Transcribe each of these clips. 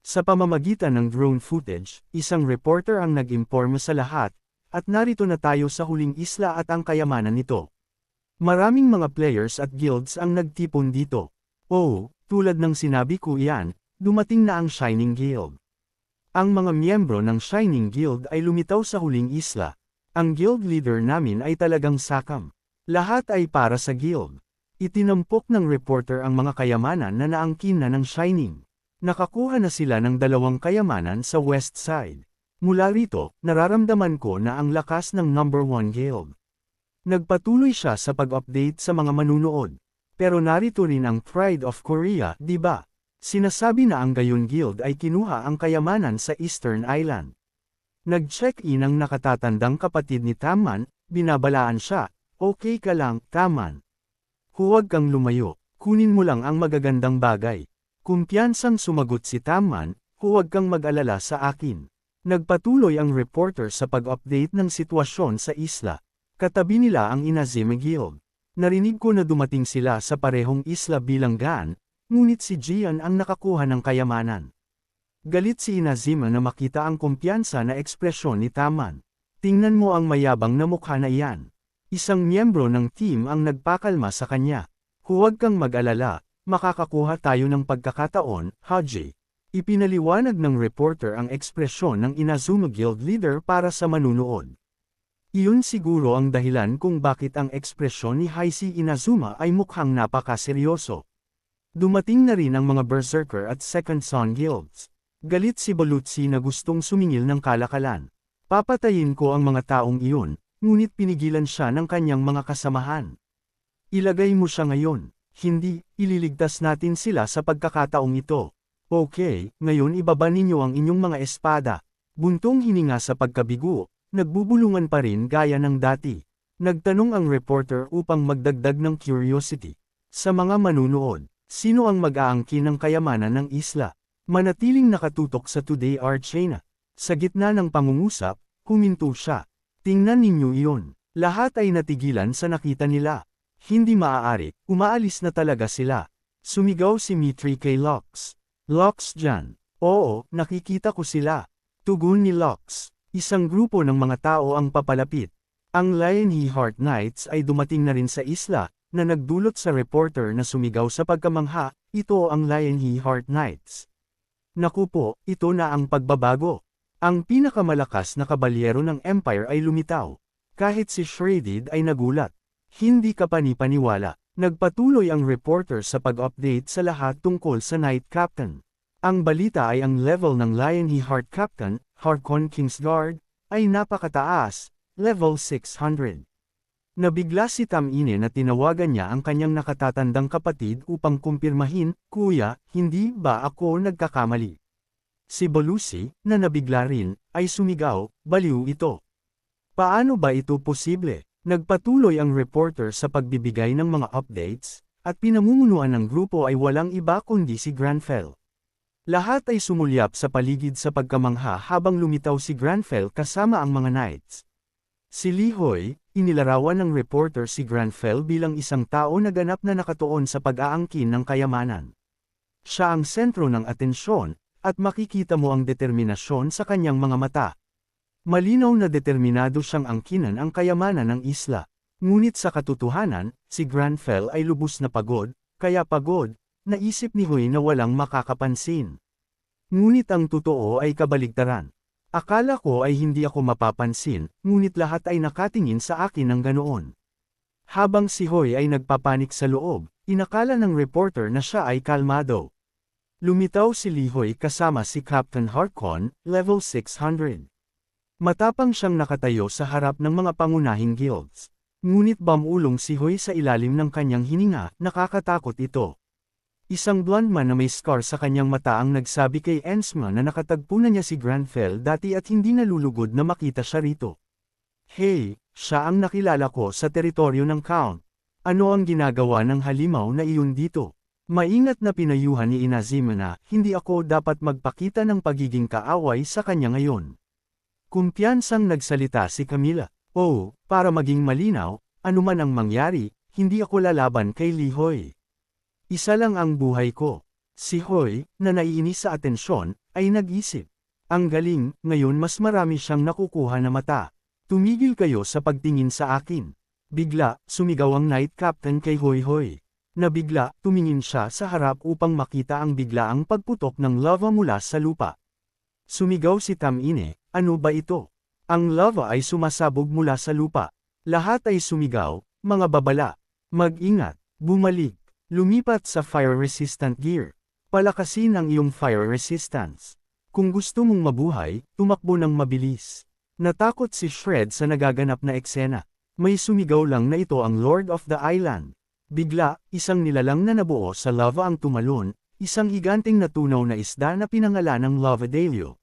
Sa pamamagitan ng drone footage, isang reporter ang nag-imporma sa lahat, at narito na tayo sa huling isla at ang kayamanan nito. Maraming mga players at guilds ang nagtipon dito. Oh, tulad ng sinabi ko iyan, dumating na ang Shining Guild. Ang mga miyembro ng Shining Guild ay lumitaw sa huling isla. Ang guild leader namin ay talagang sakam. Lahat ay para sa guild. Itinampok ng reporter ang mga kayamanan na naangkin na ng Shining. Nakakuha na sila ng 2 kayamanan sa west side. Mula rito, nararamdaman ko na ang lakas ng number 1 guild. Nagpatuloy siya sa pag-update sa mga manunood. Pero narito rin ang Pride of Korea, di ba? Sinasabi na ang Gayon Guild ay kinuha ang kayamanan sa Eastern Island. Nag-check-in ang nakatatandang kapatid ni Taman, binabalaan siya, okay ka lang, Taman. Huwag kang lumayo, kunin mo lang ang magagandang bagay. Kumpiyansang sumagot si Taman, huwag kang mag-alala sa akin. Nagpatuloy ang reporter sa pag-update ng sitwasyon sa isla. Katabi nila ang Inazuma Guild. Narinig ko na dumating sila sa parehong isla bilang gaan, ngunit si Jian ang nakakuha ng kayamanan. Galit si Inazuma na makita ang kumpiyansa na ekspresyon ni Taman. Tingnan mo ang mayabang na mukha na iyan. Isang miyembro ng team ang nagpakalma sa kanya. Huwag kang mag-alala, makakakuha tayo ng pagkakataon, Haji. Ipinaliwanag ng reporter ang ekspresyon ng Inazuma Guild leader para sa manunood. Iyon siguro ang dahilan kung bakit ang ekspresyon ni Haisi Inazuma ay mukhang napakaseryoso. Dumating na rin ang mga Berserker at Second Son Guilds. Galit si Balutsi na gustong sumingil ng kalakalan. Papatayin ko ang mga taong iyon, ngunit pinigilan siya ng kanyang mga kasamahan. Ilagay mo siya ngayon. Hindi, ililigtas natin sila sa pagkakataong ito. Okay, ngayon ibaba ninyo ang inyong mga espada. Buntong hininga sa pagkabigo, nagbubulungan pa rin gaya ng dati. Nagtanong ang reporter upang magdagdag ng curiosity. Sa mga manunood, sino ang mag-aangkin ng kayamanan ng isla? Manatiling nakatutok sa Today Archena. Sa gitna ng pangungusap, huminto siya. Tingnan ninyo iyon. Lahat ay natigilan sa nakita nila. Hindi maaari, umaalis na talaga sila. Sumigaw si Mitri kay Lux. Lux dyan. Oo, nakikita ko sila. Tugon ni Lux. Isang grupo ng mga tao ang papalapit. Ang Lionheart Heart Knights ay dumating na rin sa isla, na nagdulot sa reporter na sumigaw sa pagkamangha, ito ang Lionheart Heart Knights. Naku po, ito na ang pagbabago. Ang pinakamalakas na kabalyero ng Empire ay lumitaw. Kahit si Shredded ay nagulat. Hindi ka panipaniwala. Nagpatuloy ang reporter sa pag-update sa lahat tungkol sa Knight Captain. Ang balita ay ang level ng Lionheart Heart Captain, Harkon Kingsguard, ay napakataas, level 600. Nabigla si Tamine na tinawagan niya ang kanyang nakatatandang kapatid upang kumpirmahin, Kuya, hindi ba ako nagkakamali? Si Balusi, na nabigla rin, ay sumigaw, baliw ito. Paano ba ito posible? Nagpatuloy ang reporter sa pagbibigay ng mga updates, at pinamumunuan ng grupo ay walang iba kundi si Granfell. Lahat ay sumulyap sa paligid sa pagkamangha habang lumitaw si Granfell kasama ang mga knights. Si Lihoy, inilarawan ng reporter si Granfell bilang isang tao na ganap na nakatuon sa pag-aangkin ng kayamanan. Siya ang sentro ng atensyon, at makikita mo ang determinasyon sa kanyang mga mata. Malinaw na determinado siyang angkinan ang kayamanan ng isla. Ngunit sa katotohanan, si Granfell ay lubos na pagod, kaya pagod, naisip ni Hoy na walang makakapansin. Ngunit ang totoo ay kabaligtaran. Akala ko ay hindi ako mapapansin, ngunit lahat ay nakatingin sa akin ng ganoon. Habang si Hoy ay nagpapanik sa loob, inakala ng reporter na siya ay kalmado. Lumitaw si Lihoy kasama si Captain Harkon, level 600. Matapang siyang nakatayo sa harap ng mga pangunahing guilds. Ngunit bamulong si Hoy sa ilalim ng kanyang hininga, nakakatakot ito. Isang blonde man na may scar sa kanyang mata ang nagsabi kay Ensma na nakatagpo na niya si Granfell dati at hindi nalulugod na makita siya rito. Hey, siya ang nakilala ko sa teritoryo ng Count. Ano ang ginagawa ng halimaw na iyon dito? Maingat na pinayuhan ni Inazuma na hindi ako dapat magpakita ng pagiging kaaway sa kanya ngayon. Kumpiyansang nagsalita si Camila. Oh, para maging malinaw, anuman ang mangyari, hindi ako lalaban kay Lihoy. Isa lang ang buhay ko. Si Hoy, na naiinis sa atensyon, ay nag-isip. Ang galing, ngayon mas marami siyang nakukuha na mata. Tumigil kayo sa pagtingin sa akin. Bigla, sumigaw ang Knight Captain kay Hoy Hoy. Nabigla, tumingin siya sa harap upang makita ang biglaang pagputok ng lava mula sa lupa. Sumigaw si Tamine, ano ba ito? Ang lava ay sumasabog mula sa lupa. Lahat ay sumigaw, mga babala. Mag-ingat, bumalik, lumipat sa fire-resistant gear. Palakasin ang iyong fire resistance. Kung gusto mong mabuhay, tumakbo ng mabilis. Natakot si Shred sa nagaganap na eksena. May sumigaw lang na ito ang Lord of the Island. Bigla, isang nilalang na nabuo sa lava ang tumalon, isang higanting natunaw na isda na pinangalan ng Lavadillo.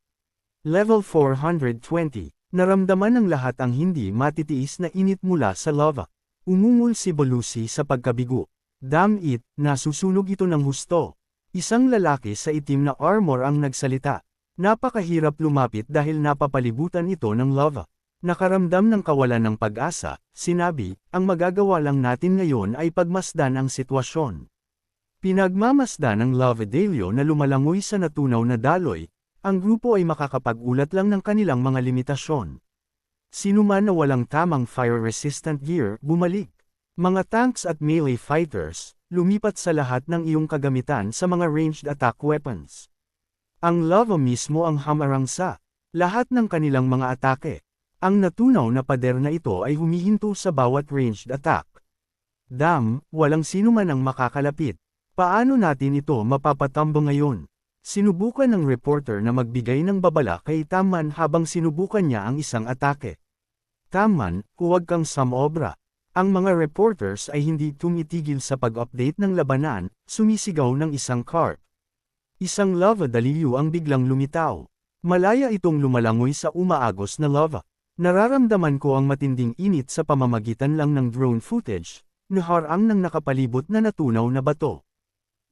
Level 420. Naramdaman ng lahat ang hindi matitiis na init mula sa lava. Umungol si Belushi sa pagkabigo. Damn it, nasusunog ito ng husto. Isang lalaki sa itim na armor ang nagsalita. Napakahirap lumapit dahil napapalibutan ito ng lava. Nakaramdam ng kawalan ng pag-asa, sinabi, ang magagawa lang natin ngayon ay pagmasdan ang sitwasyon. Pinagmamasdan ng Lavadillo na lumalangoy sa natunaw na daloy, ang grupo ay makakapag-ulat lang ng kanilang mga limitasyon. Sinuman na walang tamang fire-resistant gear, bumalik. Mga tanks at melee fighters, lumipat sa lahat ng iyong kagamitan sa mga ranged attack weapons. Ang lava mismo ang hamarang sa lahat ng kanilang mga atake. Ang natunaw na pader na ito ay humihinto sa bawat ranged attack. Walang sino man ang makakalapit. Paano natin ito mapapatambo ngayon? Sinubukan ng reporter na magbigay ng babala kay Tamman habang sinubukan niya ang isang atake. Tamman, huwag kang samobra. Ang mga reporters ay hindi tumitigil sa pag-update ng labanan, sumisigaw ng isang cart. Isang lava daliyo ang biglang lumitaw. Malaya itong lumalangoy sa umaagos na lava. Nararamdaman ko ang matinding init sa pamamagitan lang ng drone footage, naharang ng nakapalibot na natunaw na bato.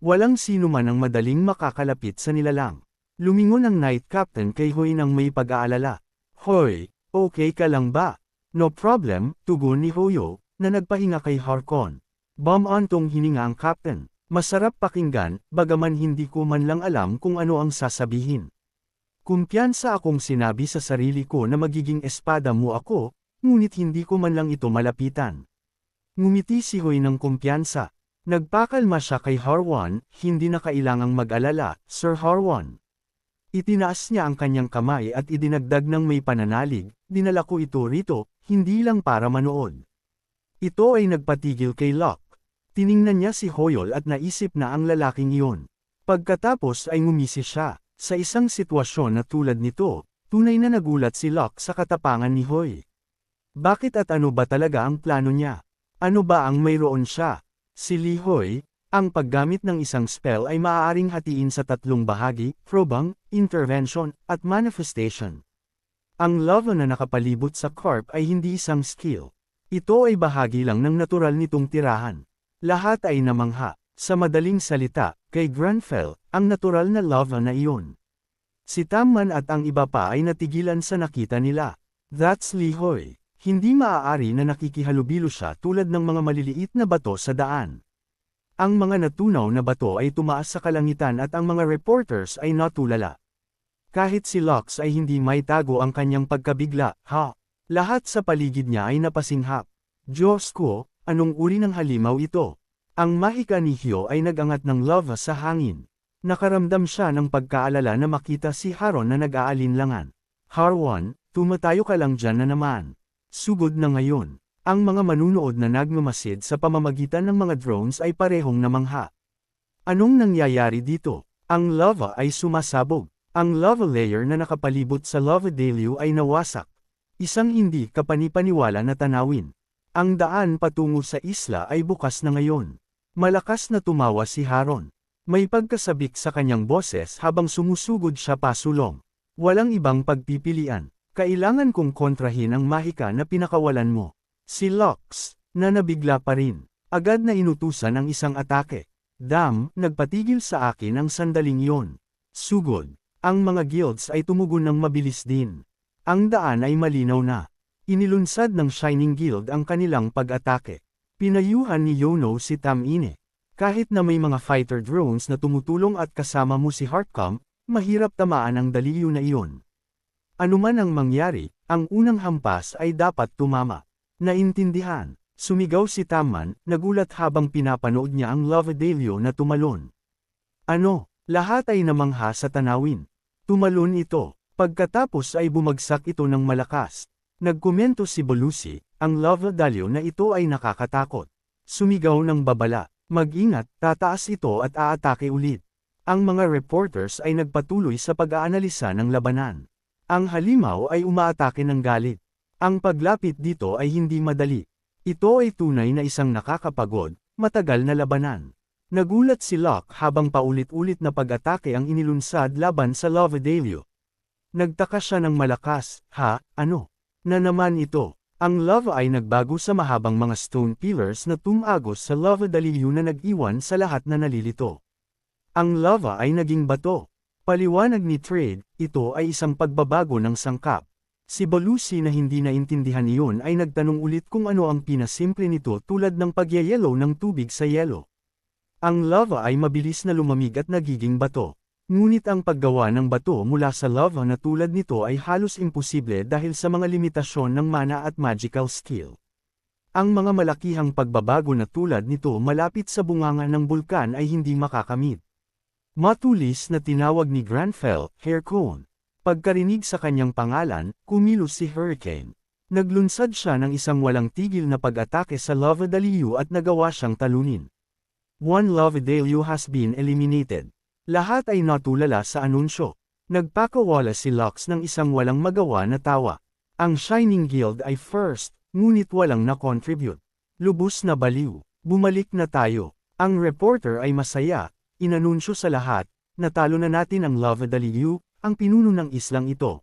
Walang sino man ang madaling makakalapit sa nilalang. Lumingon ang Knight Captain kay Hoy nang may pag-aalala. Hoy, okay ka lang ba? No problem, tugon ni Hoyo, na nagpahinga kay Harkon. Bumantong hininga ang Captain. Masarap pakinggan, bagaman hindi ko man lang alam kung ano ang sasabihin. Kumpiyansa akong sinabi sa sarili ko na magiging espada mo ako, ngunit hindi ko man lang ito malapitan. Ngumiti si Hoy ng kumpiyansa. Nagpakalma siya kay Harwan, hindi na kailangang mag-alala, Sir Harwan. Itinaas niya ang kanyang kamay at idinagdag ng may pananalig, dinala ko ito rito, hindi lang para manood. Ito ay nagpatigil kay Locke. Tiningnan niya si Hoyol at naisip na ang lalaking iyon. Pagkatapos ay ngumisi siya. Sa isang sitwasyon na tulad nito, tunay na nagulat si Locke sa katapangan ni Hoy. Bakit at ano ba talaga ang plano niya? Ano ba ang mayroon siya? Si Li Hoy, ang paggamit ng isang spell ay maaaring hatiin sa tatlong bahagi, probang, intervention, at manifestation. Ang lava na nakapalibot sa corp ay hindi isang skill. Ito ay bahagi lang ng natural nitong tirahan. Lahat ay namangha. Sa madaling salita, kay Granfell, ang natural na lava na iyon. Si Tamman at ang iba pa ay natigilan sa nakita nila. That's Li Hoy. Hindi maaari na nakikihalubilo siya tulad ng mga maliliit na bato sa daan. Ang mga natunaw na bato ay tumaas sa kalangitan at ang mga reporters ay natulala. Kahit si Lux ay hindi maitago ang kanyang pagkabigla, lahat sa paligid niya ay napasinghap. Diyos ko, anong uri ng halimaw ito? Ang mahika ni Hyo ay nagangat ng lava sa hangin. Nakaramdam siya ng pagkaalala na makita si Haron na nag-aalinlangan. Harwan, tumatayo ka lang dyan na naman. Sugod na ngayon. Ang mga manunood na nagmamasid sa pamamagitan ng mga drones ay parehong namangha. Anong nangyayari dito? Ang lava ay sumasabog. Ang lava layer na nakapalibot sa Lavadillo ay nawasak. Isang hindi kapanipaniwala na tanawin. Ang daan patungo sa isla ay bukas na ngayon. Malakas na tumawa si Haron. May pagkasabik sa kanyang boses habang sumusugod siya pasulong. Walang ibang pagpipilian. Kailangan kong kontrahin ang mahika na pinakawalan mo. Si Lux, na nabigla pa rin. Agad na inutusan ang isang atake. Nagpatigil sa akin ang sandaling iyon. Sugod. Ang mga guilds ay tumugon ng mabilis din. Ang daan ay malinaw na. Inilunsad ng Shining Guild ang kanilang pag-atake. Pinayuhan ni Yono si Tamine. Kahit na may mga fighter drones na tumutulong at kasama mo si Heartcom, mahirap tamaan ang daliyo na iyon. Anuman ang mangyari, ang unang hampas ay dapat tumama. Naintindihan, sumigaw si Tamman, nagulat habang pinapanood niya ang Lovedalio na tumalon. Ano, lahat ay namangha sa tanawin. Tumalon ito, pagkatapos ay bumagsak ito ng malakas. Nagkomento si Belushi, ang Lovedalio na ito ay nakakatakot. Sumigaw ng babala, mag-ingat, tataas ito at aatake ulit. Ang mga reporters ay nagpatuloy sa pag-aanalisa ng labanan. Ang halimaw ay umaatake ng galit. Ang paglapit dito ay hindi madali. Ito ay tunay na isang nakakapagod, matagal na labanan. Nagulat si Locke habang paulit-ulit na pag-atake ang inilunsad laban sa Lovedalio. Nagtaka siya ng malakas, ano? Na naman ito. Ang lava ay nagbago sa mahabang mga stone pillars na tumagos sa Lovedalio na nag-iwan sa lahat na nalilito. Ang lava ay naging bato. Paliwanag ni Trade, ito ay isang pagbabago ng sangkap. Si Belushi na hindi naintindihan iyon ay nagtanong ulit kung ano ang pinasimple nito tulad ng pagyayelo ng tubig sa yelo. Ang lava ay mabilis na lumamig at nagiging bato. Ngunit ang paggawa ng bato mula sa lava na tulad nito ay halos imposible dahil sa mga limitasyon ng mana at magical skill. Ang mga malakihang pagbabago na tulad nito malapit sa bunganga ng bulkan ay hindi makakamit. Matulis na tinawag ni Granfell, Haircone. Pagkarinig sa kanyang pangalan, kumilos si Hurricane. Naglunsad siya ng isang walang tigil na pag-atake sa Lovedalio at nagawa siyang talunin. One Lovedalio has been eliminated. Lahat ay natulala sa anunsyo. Nagpakawala si Lux ng isang walang magawa na tawa. Ang Shining Guild ay first, ngunit walang na-contribute. Lubos na baliw. Bumalik na tayo. Ang reporter ay masaya. Inanunsyo sa lahat, natalo na natin ang Lovedalio, ang pinuno ng islang ito.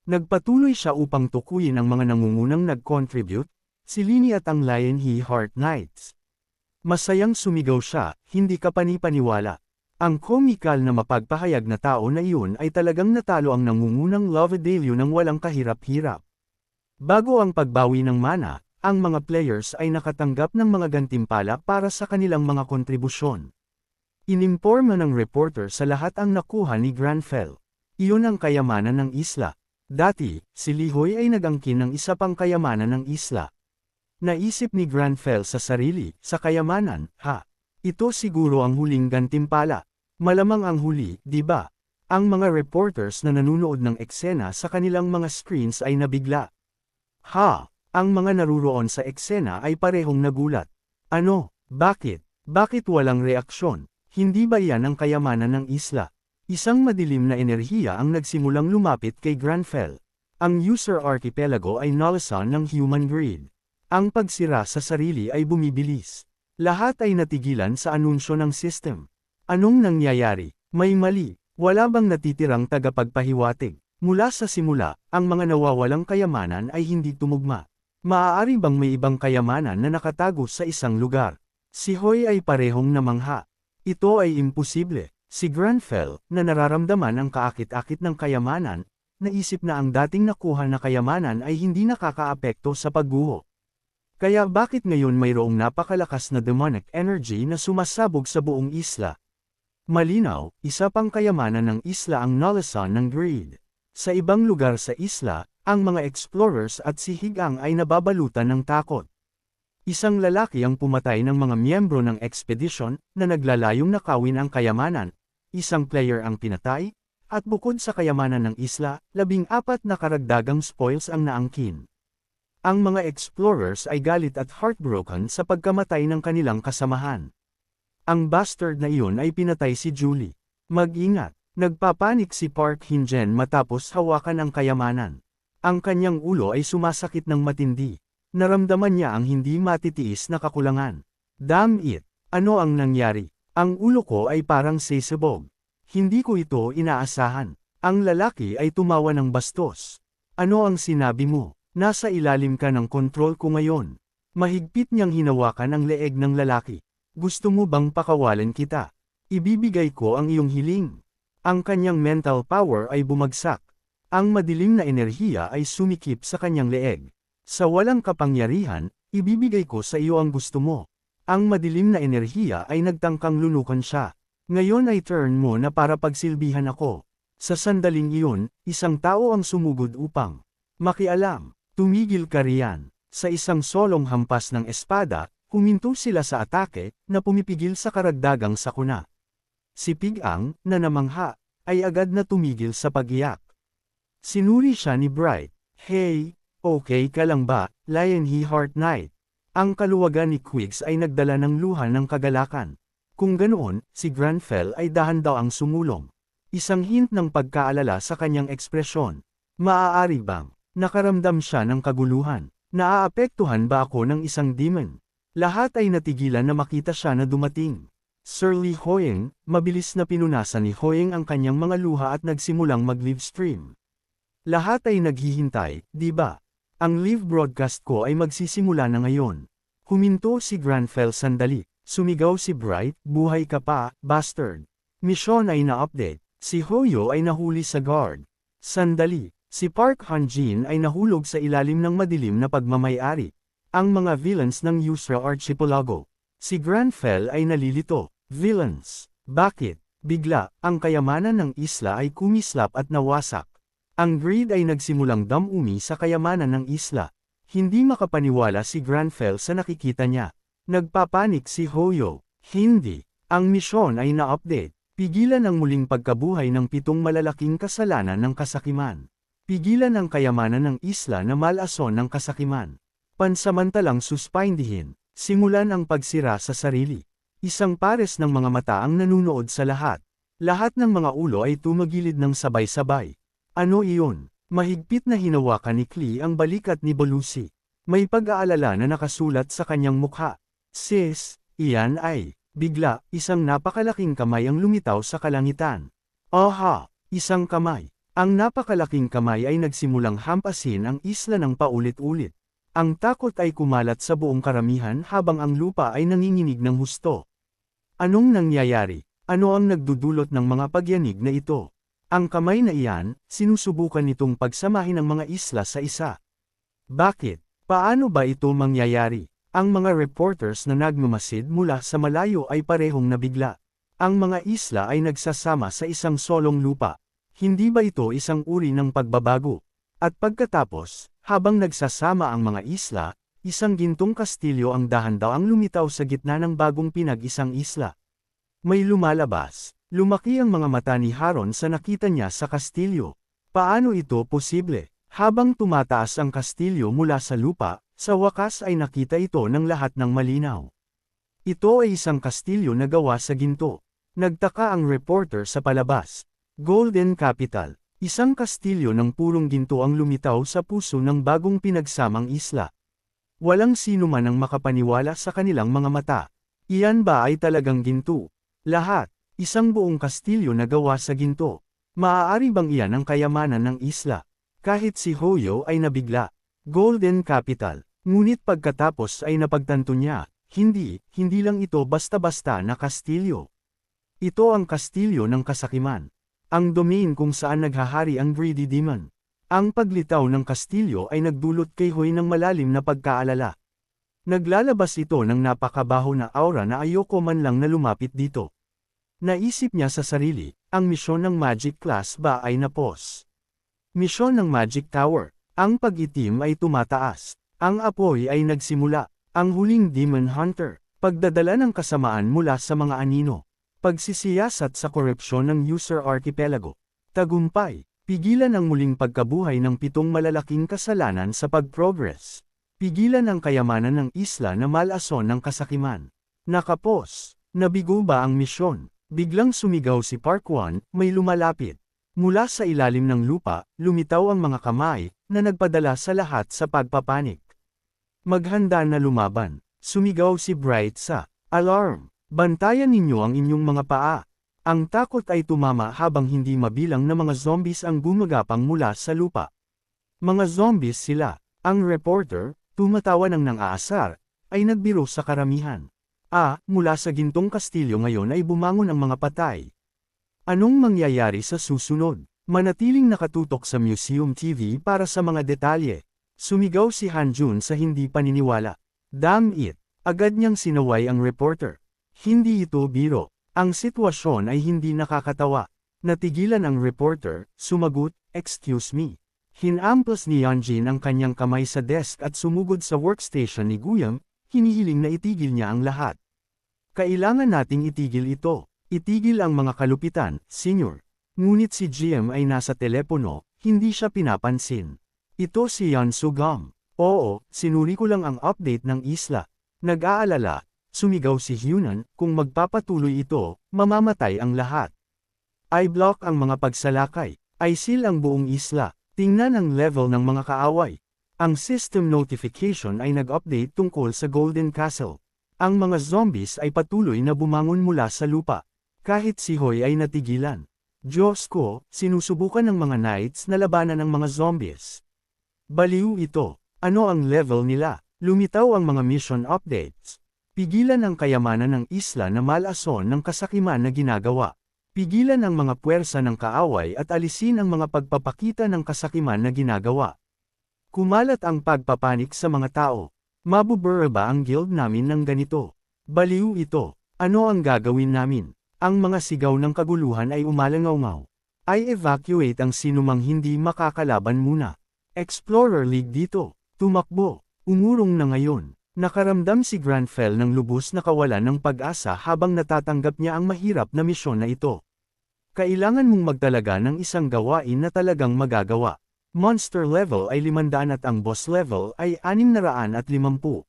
Nagpatuloy siya upang tukuyin ang mga nangungunang nag-contribute, si Lini at ang Lionheart Heart Knights. Masayang sumigaw siya, hindi ka panipaniwala. Ang komikal na mapagpahayag na tao na iyon ay talagang natalo ang nangungunang Lovedalio ng walang kahirap-hirap. Bago ang pagbawi ng mana, ang mga players ay nakatanggap ng mga gantimpala para sa kanilang mga kontribusyon. Inimporma ng reporter sa lahat ang nakuha ni Granfell. Iyon ang kayamanan ng isla. Dati, si Lihoy ay nag-angkin ng isa pang kayamanan ng isla. Naisip ni Granfell sa sarili, sa kayamanan, ito siguro ang huling gantimpala. Malamang ang huli, di ba? Ang mga reporters na nanunood ng eksena sa kanilang mga screens ay nabigla. Ang mga naruroon sa eksena ay parehong nagulat. Ano? Bakit? Bakit walang reaksyon? Hindi ba yan ang kayamanan ng isla? Isang madilim na enerhiya ang nagsimulang lumapit kay Granfell. Ang user archipelago ay nalasan ng human greed. Ang pagsira sa sarili ay bumibilis. Lahat ay natigilan sa anunsyo ng system. Anong nangyayari? May mali. Wala bang natitirang tagapagpahiwatig? Mula sa simula, ang mga nawawalang kayamanan ay hindi tumugma. Maaari bang may ibang kayamanan na nakatago sa isang lugar? Si Hoy ay parehong namangha. Ito ay imposible. Si Granfell, na nararamdaman ang kaakit-akit ng kayamanan, naisip na ang dating nakuha na kayamanan ay hindi nakakaapekto sa pagguho. Kaya bakit ngayon mayroong napakalakas na demonic energy na sumasabog sa buong isla? Malinaw, isa pang kayamanan ng isla ang nalasan ng greed. Sa ibang lugar sa isla, ang mga explorers at si Higang ay nababalutan ng takot. Isang lalaki ang pumatay ng mga miyembro ng expedition na naglalayong nakawin ang kayamanan, isang player ang pinatay, at bukod sa kayamanan ng isla, 14 na karagdagang spoils ang naangkin. Ang mga explorers ay galit at heartbroken sa pagkamatay ng kanilang kasamahan. Ang bastard na iyon ay pinatay si Julie. Mag-ingat, nagpapanik si Park Hyun-jin matapos hawakan ang kayamanan. Ang kanyang ulo ay sumasakit ng matindi. Naramdaman niya ang hindi matitiis na kakulangan. Damn it! Ano ang nangyari? Ang ulo ko ay parang sisibog. Hindi ko ito inaasahan. Ang lalaki ay tumawa ng bastos. Ano ang sinabi mo? Nasa ilalim ka ng kontrol ko ngayon. Mahigpit niyang hinawakan ang leeg ng lalaki. Gusto mo bang pakawalan kita? Ibibigay ko ang iyong hiling. Ang kanyang mental power ay bumagsak. Ang madilim na enerhiya ay sumikip sa kanyang leeg. Sa walang kapangyarihan, ibibigay ko sa iyo ang gusto mo. Ang madilim na enerhiya ay nagtangkang lunukan siya. Ngayon ay turn mo na para pagsilbihan ako. Sa sandaling iyon, isang tao ang sumugod upang makialam. Tumigil ka riyan. Sa isang solong hampas ng espada, huminto sila sa atake, na pumipigil sa karagdagang sakuna. Si Pig-ang, na namangha, ay agad na tumigil sa pag-iyak. Sinuri siya ni Bright. Hey, okay ka lang ba, Lionheart Knight? Ang kaluwagan ni Quiggs ay nagdala ng luha ng kagalakan. Kung ganoon, si Granfell ay dahan daw ang sumulong. Isang hint ng pagkaalala sa kanyang ekspresyon. Maaari bang nakaramdam siya ng kaguluhan? Naaapektuhan ba ako ng isang demon? Lahat ay natigilan na makita siya na dumating. Sir Li Hoying, mabilis na pinunasan ni Hoying ang kanyang mga luha at nagsimulang mag-livestream. Lahat ay naghihintay, di ba? Ang live broadcast ko ay magsisimula na ngayon. Huminto si Granfell sandali. Sumigaw si Bright, buhay ka pa, bastard. Misyon ay na-update. Si Hoyo ay nahuli sa guard. Sandali, si Park Han-jin ay nahulog sa ilalim ng madilim na pagmamayari. Ang mga villains ng Yusra Archipelago. Si Granfell ay nalilito. Villains. Bakit? Bigla, ang kayamanan ng isla ay kumislap at nawasak. Ang greed ay nagsimulang damumi sa kayamanan ng isla. Hindi makapaniwala si Granfell sa nakikita niya. Nagpapanik si Hoyo. Hindi. Ang misyon ay na-update. Pigilan ang muling pagkabuhay ng 7 malalaking kasalanan ng kasakiman. Pigilan ang kayamanan ng isla na malason ng kasakiman. Pansamantalang suspindihin. Simulan ang pagsira sa sarili. Isang pares ng mga mata ang nanunood sa lahat. Lahat ng mga ulo ay tumagilid ng sabay-sabay. Ano iyon? Mahigpit na hinawakan ni Klee ang balikat ni Belushi. May pag-aalala na nakasulat sa kanyang mukha. Sis, iyan ay... Bigla, isang napakalaking kamay ang lumitaw sa kalangitan. Aha! Isang kamay. Ang napakalaking kamay ay nagsimulang hampasin ang isla ng paulit-ulit. Ang takot ay kumalat sa buong karamihan habang ang lupa ay nanginginig ng husto. Anong nangyayari? Ano ang nagdudulot ng mga pagyanig na ito? Ang kamay na iyan, sinusubukan nitong pagsamahin ang mga isla sa isa. Bakit? Paano ba ito mangyayari? Ang mga reporters na nagmamasid mula sa malayo ay parehong nabigla. Ang mga isla ay nagsasama sa isang solong lupa. Hindi ba ito isang uri ng pagbabago? At pagkatapos, habang nagsasama ang mga isla, isang gintong kastilyo ang dahan-dahang lumitaw sa gitna ng bagong pinag-isang isla. May lumalabas. Lumaki ang mga mata ni Haron sa nakita niya sa kastilyo. Paano ito posible? Habang tumataas ang kastilyo mula sa lupa, sa wakas ay nakita ito ng lahat ng malinaw. Ito ay isang kastilyo na gawa sa ginto. Nagtaka ang reporter sa palabas. Golden Capital. Isang kastilyo ng purong ginto ang lumitaw sa puso ng bagong pinagsamang isla. Walang sino man ang makapaniwala sa kanilang mga mata. Iyan ba ay talagang ginto? Lahat. Isang buong kastilyo na gawa sa ginto. Maaari bang iyan ang kayamanan ng isla? Kahit si Hoyo ay nabigla. Golden Capital. Ngunit pagkatapos ay napagtanto niya, hindi lang ito basta-basta na kastilyo. Ito ang kastilyo ng kasakiman. Ang domain kung saan naghahari ang greedy demon. Ang paglitaw ng kastilyo ay nagdulot kay Hoy ng malalim na pagkaalala. Naglalabas ito ng napakabaho na aura na ayoko man lang na lumapit dito. Naisip niya sa sarili, ang misyon ng Magic Class ba ay napos? Misyon ng Magic Tower. Ang pag-itim ay tumataas. Ang apoy ay nagsimula. Ang huling Demon Hunter. Pagdadala ng kasamaan mula sa mga anino. Pagsisiyasat sa korupsyon ng User Archipelago. Tagumpay. Pigilan ang muling pagkabuhay ng 7 malalaking kasalanan sa pag-progress. Pigilan ang kayamanan ng isla na malason ng kasakiman. Nakapos. Nabigo ba ang misyon? Biglang sumigaw si Park Wan, may lumalapit. Mula sa ilalim ng lupa, lumitaw ang mga kamay, na nagpadala sa lahat sa pagpapanik. Maghanda na lumaban. Sumigaw si Bright sa alarm. Bantayan ninyo ang inyong mga paa. Ang takot ay tumama habang hindi mabilang na mga zombies ang gumagapang mula sa lupa. Mga zombies sila. Ang reporter, tumatawa ng nang-aasar, ay nagbiro sa karamihan. Mula sa gintong kastilyo ngayon ay bumangon ang mga patay. Anong mangyayari sa susunod? Manatiling nakatutok sa Museum TV para sa mga detalye. Sumigaw si Hanjun sa hindi paniniwala. Damn it! Agad niyang sinaway ang reporter. Hindi ito biro. Ang sitwasyon ay hindi nakakatawa. Natigilan ang reporter, sumagot, "Excuse me." Hinamplas ni Yeonjin ang kanyang kamay sa desk at sumugod sa workstation ni Guyam, hinihiling na itigil niya ang lahat. "Kailangan nating itigil ito. Itigil ang mga kalupitan, senyor." Ngunit si GM ay nasa telepono, hindi siya pinapansin. "Ito si Yeon Soo-gam." "Oo, sinuri ko lang ang update ng isla." Nag-aalala, sumigaw si Hyunan, "Kung magpapatuloy ito, mamamatay ang lahat." I-block ang mga pagsalakay. I-seal ang buong isla. Tingnan ang level ng mga kaaway. Ang system notification ay nag-update tungkol sa Golden Castle. Ang mga zombies ay patuloy na bumangon mula sa lupa. Kahit si Hoy ay natigilan. "Diyos ko, sinusubukan ng mga knights na labanan ang mga zombies. Baliw ito. Ano ang level nila?" Lumitaw ang mga mission updates. Pigilan ang kayamanan ng isla na malason ng kasakiman na ginagawa. Pigilan ang mga puwersa ng kaaway at alisin ang mga pagpapakita ng kasakiman na ginagawa. Kumalat ang pagpapanik sa mga tao. "Mabubura ba ang guild namin ng ganito? Baliw ito. Ano ang gagawin namin?" Ang mga sigaw ng kaguluhan ay umalangaw-ngaw. I-evacuate ang sinumang hindi makakalaban muna. Explorer League dito. Tumakbo. Umurong na ngayon. Nakaramdam si Granfell ng lubos na kawalan ng pag-asa habang natatanggap niya ang mahirap na misyon na ito. Kailangan mong magtalaga ng isang gawain na talagang magagawa. Monster level ay 500 at ang boss level ay 650.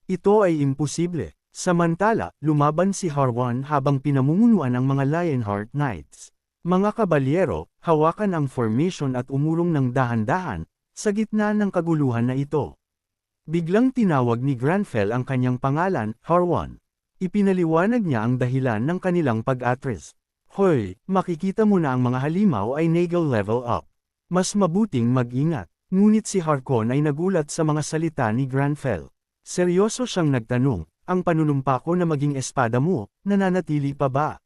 Ito ay imposible. Samantala, lumaban si Harwan habang pinamumunuan ang mga Lionheart Knights. Mga kabalyero, hawakan ang formation at umurong ng dahan-dahan, sa gitna ng kaguluhan na ito. Biglang tinawag ni Granfell ang kanyang pangalan, Harwan. Ipinaliwanag niya ang dahilan ng kanilang pag-atras. "Hoy, makikita mo na ang mga halimaw ay nagal level up. Mas mabuting mag-ingat." Ngunit si Harkon ay nagulat sa mga salita ni Granfell. Seryoso siyang nagtanong, "Ang panunumpa ko na maging espada mo, nananatili pa ba?"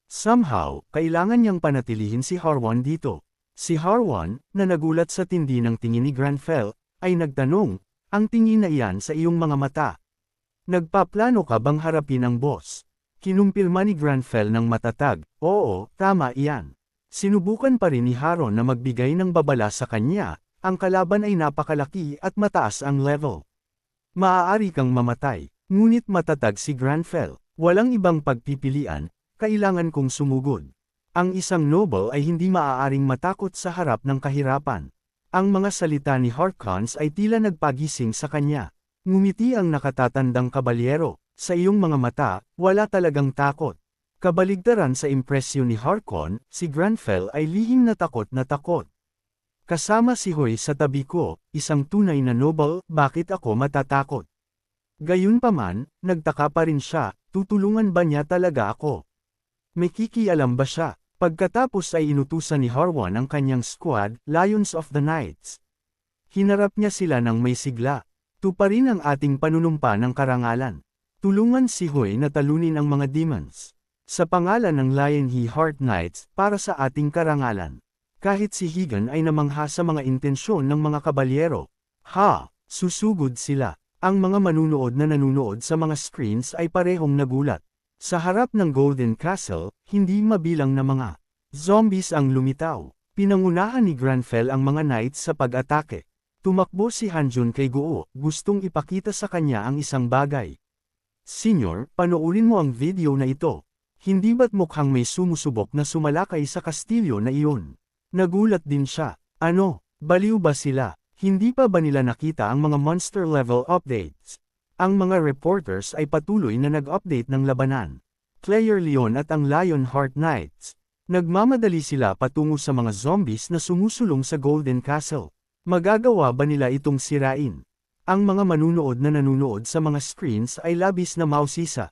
Somehow, kailangan niyang panatilihin si Harwan dito. Si Harwan, na nagulat sa tindi ng tingin ni Granfell, ay nagtanong, "Ang tingin na iyan sa iyong mga mata. Nagpaplano ka bang harapin ang boss?" Kinumpirma ni Granfell ng matatag, "Oo, tama iyan." Sinubukan pa rin ni Haron na magbigay ng babala sa kanya, ang kalaban ay napakalaki at mataas ang level. "Maaari kang mamatay." Ngunit matatag si Granfell, "Walang ibang pagpipilian, kailangan kong sumugod." Ang isang noble ay hindi maaaring matakot sa harap ng kahirapan. Ang mga salita ni Harkons ay tila nagpagising sa kanya. Ngumiti ang nakatatandang kabalyero, "Sa iyong mga mata, wala talagang takot." Kabaligtaran sa impresyon ni Harkon, si Granfell ay lihim na takot na takot. "Kasama si Hoy sa tabi ko, isang tunay na noble, bakit ako matatakot?" Gayunpaman, nagtaka pa rin siya, tutulungan ba niya talaga ako? May kikialam ba siya? Pagkatapos ay inutusan ni Harwan ang kanyang squad, Lions of the Knights. Hinarap niya sila ng may sigla. "Tuparin ang ating panunumpa ng karangalan. Tulungan si Hoy na talunin ang mga demons. Sa pangalan ng Lionheart Knights, para sa ating karangalan." Kahit si Higan ay namangha sa mga intensyon ng mga kabalyero. Susugod sila. Ang mga manunood na nanunood sa mga screens ay parehong nagulat. Sa harap ng Golden Castle, hindi mabilang na mga zombies ang lumitaw. Pinangunahan ni Granfell ang mga knights sa pag-atake. Tumakbo si Hanjun kay Guo, gustong ipakita sa kanya ang isang bagay. "Senyor, panoorin mo ang video na ito. Hindi ba't mukhang may sumusubok na sumalakay sa kastilyo na iyon?" Nagulat din siya. "Ano, baliw ba sila? Hindi pa ba nila nakita ang mga monster level updates?" Ang mga reporters ay patuloy na nag-update ng labanan. Claire Leon at ang Lionheart Knights. Nagmamadali sila patungo sa mga zombies na sumusulong sa Golden Castle. Magagawa ba nila itong sirain? Ang mga manunood na nanunood sa mga screens ay labis na mausisa.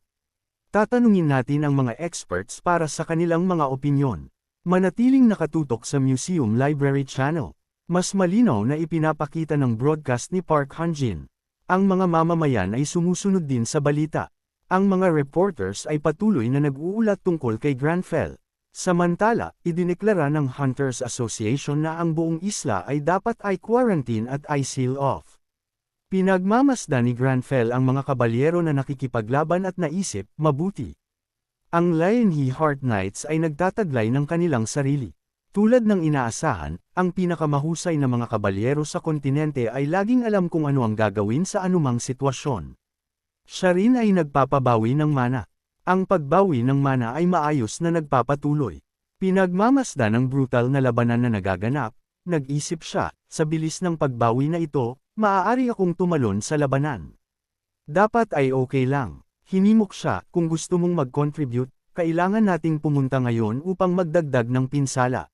Tatanungin natin ang mga experts para sa kanilang mga opinyon. Manatiling nakatutok sa Museum Library Channel. Mas malinaw na ipinapakita ng broadcast ni Park Han-jin. Ang mga mamamayan ay sumusunod din sa balita. Ang mga reporters ay patuloy na nag-uulat tungkol kay Granfell. Samantala, idineklara ng Hunters Association na ang buong isla ay dapat ay quarantine at ay seal off. Pinagmamasdan ni Granfell ang mga kabalyero na nakikipaglaban at naisip, mabuti. Ang Lionheart Knights ay nagtataglay ng kanilang sarili. Tulad ng inaasahan, ang pinakamahusay na mga kabalyero sa kontinente ay laging alam kung ano ang gagawin sa anumang sitwasyon. Siya rin ay nagpapabawi ng mana. Ang pagbawi ng mana ay maayos na nagpapatuloy. Pinagmamasdan ng brutal na labanan na nagaganap, nag-isip siya, sa bilis ng pagbawi na ito, maaari akong tumalon sa labanan. Dapat ay okay lang. Hinimok siya, kung gusto mong mag-contribute, kailangan nating pumunta ngayon upang magdagdag ng pinsala.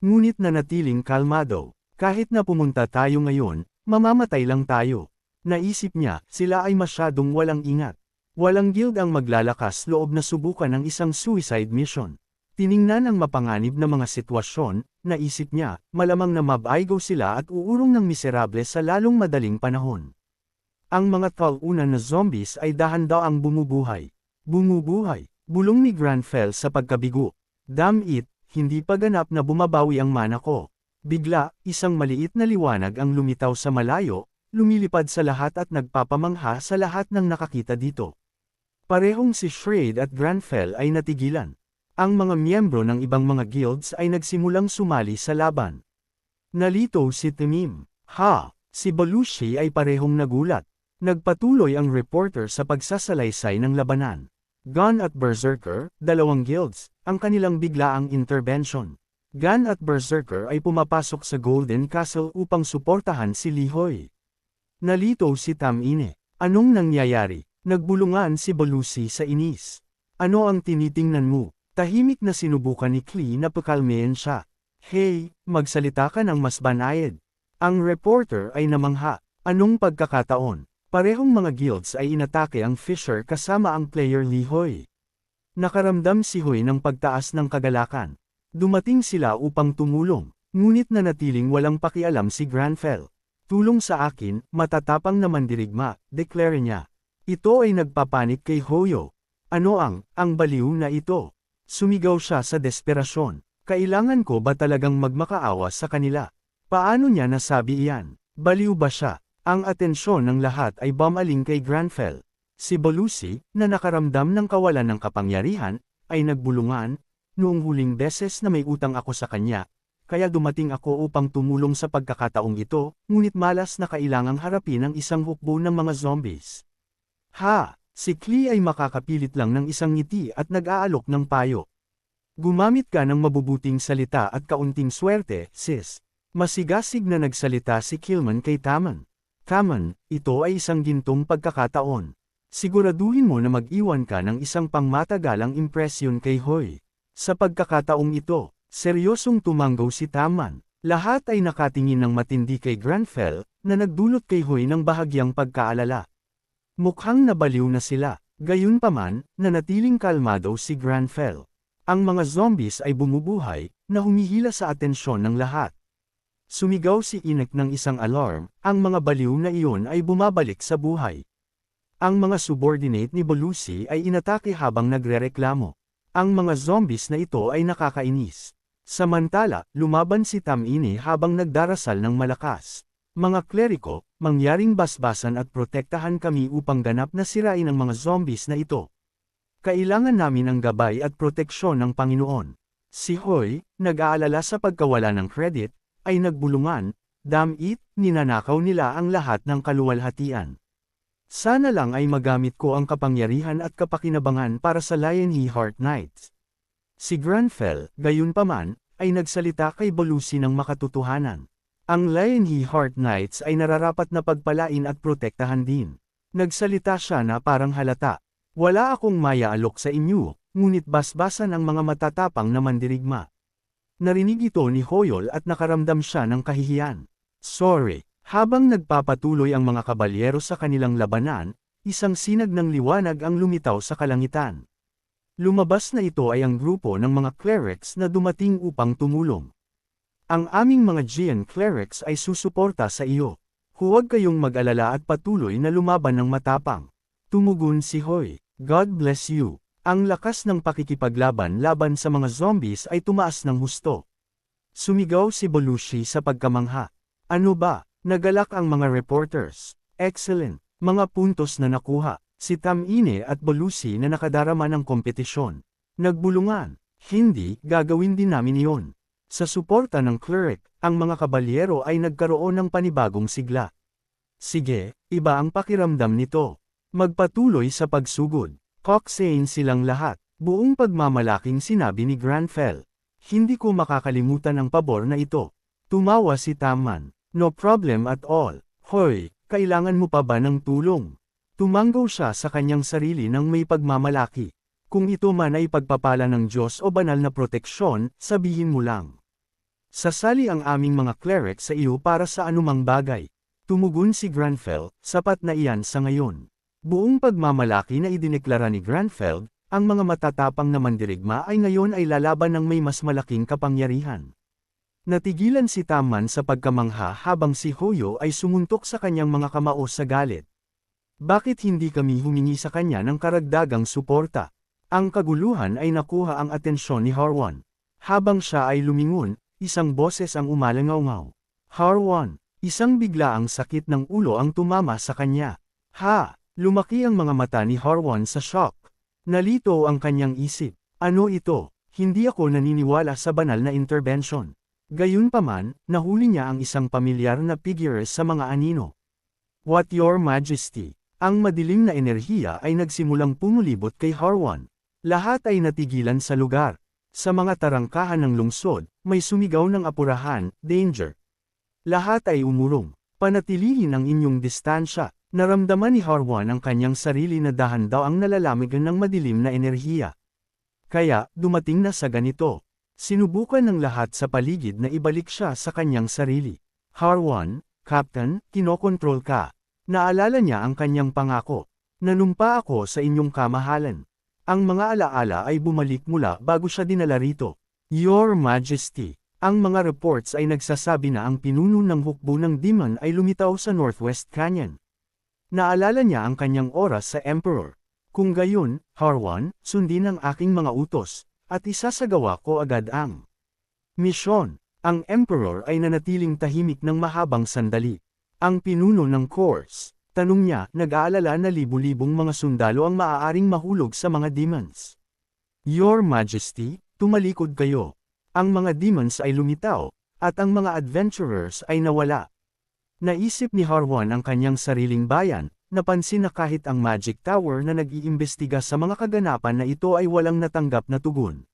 Ngunit nanatiling kalmado, kahit na pumunta tayo ngayon, mamamatay lang tayo. Naisip niya, sila ay masyadong walang ingat. Walang guild ang maglalakas loob na subukan ng isang suicide mission. Tiningnan ang mapanganib na mga sitwasyon, naisip niya, malamang na mabaigo sila at uurong ng miserable sa lalong madaling panahon. Ang mga talunan na zombies ay dahan-daang bumubuhay. Bumubuhay, bulong ni Granfell sa pagkabigo. Damn it, hindi pa ganap na bumabawi ang mana ko. Bigla, isang maliit na liwanag ang lumitaw sa malayo, lumilipad sa lahat at nagpapamangha sa lahat ng nakakita dito. Parehong si Shrade at Granfell ay natigilan. Ang mga miyembro ng ibang mga guilds ay nagsimulang sumali sa laban. Nalito si Temim. Si Belushi ay parehong nagulat. Nagpatuloy ang reporter sa pagsasalaysay ng labanan. Gun at Berserker, dalawang guilds, ang kanilang biglaang intervention. Gun at Berserker ay pumapasok sa Golden Castle upang suportahan si Lihoy. Nalito si Tamine. Anong nangyayari? Nagbulungan si Belushi sa inis. Ano ang tinitingnan mo? Tahimik na sinubukan ni Klee na pakalmehin siya. Hey, magsalita ka ng mas banayad. Ang reporter ay namangha. Anong pagkakataon? Parehong mga guilds ay inatake ang Fisher kasama ang player Lihoy. Nakaramdam si Hoy ng pagtaas ng kagalakan. Dumating sila upang tumulong, ngunit nanatiling walang pakialam si Granfell. Tulong sa akin, matatapang na mandirigma, declare niya. Ito ay nagpapanik kay Hoyo. Ano ang baliw na ito? Sumigaw siya sa desperasyon. Kailangan ko ba talagang magmakaawa sa kanila? Paano niya nasabi iyan? Baliw ba siya? Ang atensyon ng lahat ay bumaling kay Granfell. Si Belushi, na nakaramdam ng kawalan ng kapangyarihan, ay nagbulungan, noong huling beses na may utang ako sa kanya, kaya dumating ako upang tumulong sa pagkakataong ito, ngunit malas na kailangang harapin ang isang hukbo ng mga zombies. Si Klee ay makakapilit lang ng isang ngiti at nag-aalok ng payo. Gumamit ka ng mabubuting salita at kaunting swerte, sis. Masigasig na nagsalita si Kilman kay Tamon. Tamon, ito ay isang gintong pagkakataon. Siguraduhin mo na mag-iwan ka ng isang pangmatagalang impresyon kay Hoy. Sa pagkakataong ito, seryosong tumanggaw si Tamon. Lahat ay nakatingin ng matindi kay Granfell, na nagdulot kay Hoy ng bahagyang pagkaalala. Mukhang nabaliw na sila, gayunpaman, nanatiling kalmado si Granfell. Ang mga zombies ay bumubuhay, na humihila sa atensyon ng lahat. Sumigaw si Inek ng isang alarm, ang mga baliw na iyon ay bumabalik sa buhay. Ang mga subordinate ni Belushi ay inatake habang nagrereklamo. Ang mga zombies na ito ay nakakainis. Samantala, lumaban si Tamine habang nagdarasal ng malakas. Mga kleriko, mangyaring basbasan at protektahan kami upang ganap na sirain ang mga zombies na ito. Kailangan namin ang gabay at proteksyon ng Panginoon. Si Hoy, nag-aalala sa pagkawala ng credit, ay nagbulungan, damn it, ninanakaw nila ang lahat ng kaluwalhatian. Sana lang ay magamit ko ang kapangyarihan at kapakinabangan para sa Lionheart Knights. Si Granfell, gayunpaman, ay nagsalita kay Belushi ng makatotohanan. Ang Lionheart Knights ay nararapat na pagpalain at protektahan din. Nagsalita siya na parang halata. Wala akong mayaalok sa inyo, ngunit basbasan ang mga matatapang na mandirigma. Narinig ito ni Hoyol at nakaramdam siya ng kahihiyan. Sorry. Habang nagpapatuloy ang mga kabalyero sa kanilang labanan, isang sinag ng liwanag ang lumitaw sa kalangitan. Lumabas na ito ay ang grupo ng mga clerics na dumating upang tumulong. Ang aming mga Gian clerics ay susuporta sa iyo. Huwag kayong mag-alala at patuloy na lumaban ng matapang. Tumugon si Hoy. God bless you. Ang lakas ng pakikipaglaban laban sa mga zombies ay tumaas ng husto. Sumigaw si Belushi sa pagkamangha. Ano ba? Nagalak ang mga reporters. Excellent. Mga puntos na nakuha. Si Tamine at Belushi na nakadarama ng kompetisyon. Nagbulungan. Hindi, gagawin din namin iyon. Sa suporta ng cleric, ang mga kabalyero ay nagkaroon ng panibagong sigla. Sige, iba ang pakiramdam nito. Magpatuloy sa pagsugod. Coxswain silang lahat. Buong pagmamalaking sinabi ni Granfell. Hindi ko makakalimutan ang pabor na ito. Tumawa si Tamman. No problem at all. Hoy, kailangan mo pa ba ng tulong? Tumanggaw siya sa kanyang sarili ng may pagmamalaki. Kung ito man ay pagpapala ng Diyos o banal na proteksyon, sabihin mo lang. Sasali ang aming mga cleric sa iyo para sa anumang bagay. Tumugon si Granfell, sapat na iyan sa ngayon. Buong pagmamalaki na idineklara ni Granfell, ang mga matatapang na mandirigma ay ngayon ay lalaban ng may mas malaking kapangyarihan. Natigilan si Tamman sa pagkamangha habang si Hoyo ay sumuntok sa kanyang mga kamao sa galit. Bakit hindi kami humingi sa kanya ng karagdagang suporta? Ang kaguluhan ay nakuha ang atensyon ni Harwan. Habang siya ay lumingon, isang boses ang umalangaw-ngaw. Harwan, isang biglaang sakit ng ulo ang tumama sa kanya. Ha! Lumaki ang mga mata ni Harwan sa shock. Nalito ang kanyang isip. Ano ito? Hindi ako naniniwala sa banal na intervention. Gayunpaman, nahuli niya ang isang pamilyar na figure sa mga anino. What your majesty? Ang madilim na enerhiya ay nagsimulang pumulibot kay Harwan. Lahat ay natigilan sa lugar. Sa mga tarangkahan ng lungsod, may sumigaw ng apurahan, danger. Lahat ay umurong. Panatilihin ang inyong distansya. Naramdaman ni Harwan ang kanyang sarili na dahan daw ang nalalamigan ng madilim na enerhiya. Kaya, dumating na sa ganito. Sinubukan ng lahat sa paligid na ibalik siya sa kanyang sarili. Harwan, Captain, kinokontrol ka. Naalala niya ang kanyang pangako. Nanumpa ako sa inyong kamahalan. Ang mga alaala ay bumalik mula bago siya dinala rito. Your Majesty, ang mga reports ay nagsasabi na ang pinuno ng hukbo ng demon ay lumitaw sa Northwest Canyon. Naalala niya ang kanyang oras sa Emperor. Kung gayon, Harwan, sundin ang aking mga utos, at isasagawa ko agad ang misyon. Ang Emperor ay nanatiling tahimik ng mahabang sandali. Ang pinuno ng course, tanong niya, nag-aalala na libu-libong mga sundalo ang maaaring mahulog sa mga demons. Your Majesty, tumalikod kayo. Ang mga demons ay lumitaw, at ang mga adventurers ay nawala. Naisip ni Harwan ang kanyang sariling bayan, napansin na kahit ang Magic Tower na nag-iimbestiga sa mga kaganapan na ito ay walang natanggap na tugon.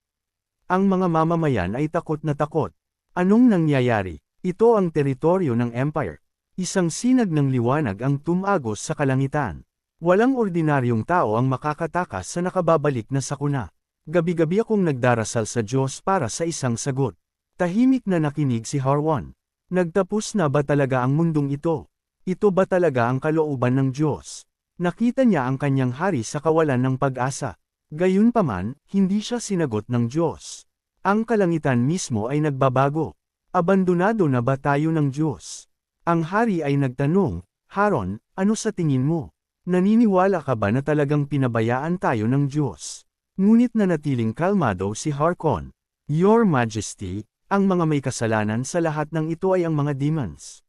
Ang mga mamamayan ay takot na takot. Anong nangyayari? Ito ang teritoryo ng Empire. Isang sinag ng liwanag ang tumagos sa kalangitan. Walang ordinaryong tao ang makakatakas sa nakababalik na sakuna. Gabi-gabi akong nagdarasal sa Diyos para sa isang sagot. Tahimik na nakinig si Harwan. Nagtapos na ba talaga ang mundong ito? Ito ba talaga ang kalooban ng Diyos? Nakita niya ang kanyang hari sa kawalan ng pag-asa. Gayunpaman, hindi siya sinagot ng Diyos. Ang kalangitan mismo ay nagbabago. Abandonado na ba tayo ng Diyos? Ang hari ay nagtanong, Haron, ano sa tingin mo? Naniniwala ka ba na talagang pinabayaan tayo ng Diyos? Ngunit nanatiling kalmado si Harkon. Your Majesty, ang mga may kasalanan sa lahat ng ito ay ang mga demons.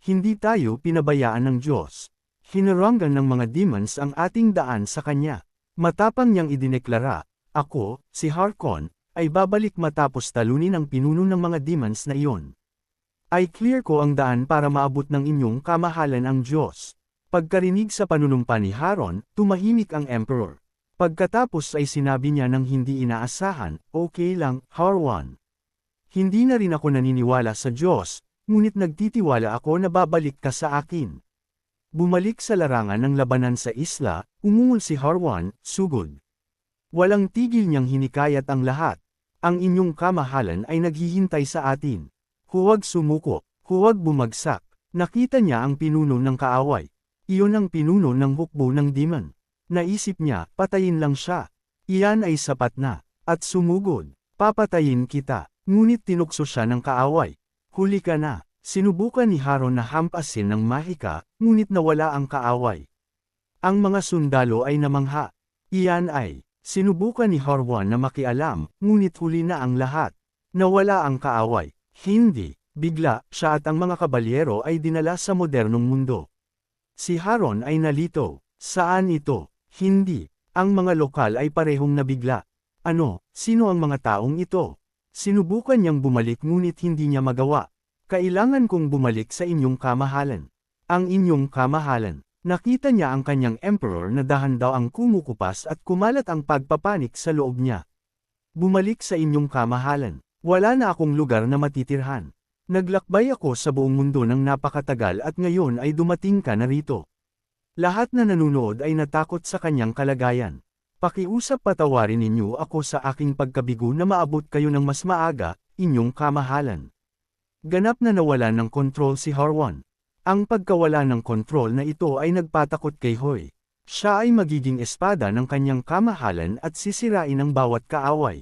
Hindi tayo pinabayaan ng Diyos. Hinaranggan ng mga demons ang ating daan sa Kanya. Matapang niyang idineklara, ako, si Harkon, ay babalik matapos talunin ang pinuno ng mga demons na iyon. I clear ko ang daan para maabot ng inyong kamahalan ang Diyos. Pagkarinig sa panunumpa ni Haron, tumahimik ang Emperor. Pagkatapos ay sinabi niya ng hindi inaasahan, okay lang, Harwan. Hindi na rin ako naniniwala sa Diyos, ngunit nagtitiwala ako na babalik ka sa akin. Bumalik sa larangan ng labanan sa isla, umungol si Harwan, sugod. Walang tigil niyang hinikayat ang lahat. Ang inyong kamahalan ay naghihintay sa atin. Huwag sumuko, huwag bumagsak. Nakita niya ang pinuno ng kaaway. Iyon ang pinuno ng hukbo ng demon. Naisip niya, patayin lang siya. Iyan ay sapat na. At sumugod, papatayin kita. Ngunit tinukso siya ng kaaway. Huli ka na. Sinubukan ni Haron na hampasin ng mahika, ngunit nawala ang kaaway. Ang mga sundalo ay namangha. Iyan ay, sinubukan ni Harwan na makialam, ngunit huli na ang lahat. Nawala ang kaaway. Hindi, bigla, siya at ang mga kabalyero ay dinala sa modernong mundo. Si Haron ay nalito. Saan ito? Hindi. Ang mga lokal ay parehong nabigla. Ano, sino ang mga taong ito? Sinubukan niyang bumalik ngunit hindi niya magawa. Kailangan kong bumalik sa inyong kamahalan. Ang inyong kamahalan. Nakita niya ang kanyang emperor na dahan-daw ang kumukupas at kumalat ang pagpapanik sa loob niya. Bumalik sa inyong kamahalan. Wala na akong lugar na matitirhan. Naglakbay ako sa buong mundo ng napakatagal at ngayon ay dumating ka na rito. Lahat na nanunood ay natakot sa kanyang kalagayan. Pakiusap patawarin ninyo ako sa aking pagkabigo na maabot kayo ng mas maaga, inyong kamahalan. Ganap na nawalan ng kontrol si Harwan. Ang pagkawala ng kontrol na ito ay nagpatakot kay Hoy. Siya ay magiging espada ng kanyang kamahalan at sisirain ang bawat kaaway.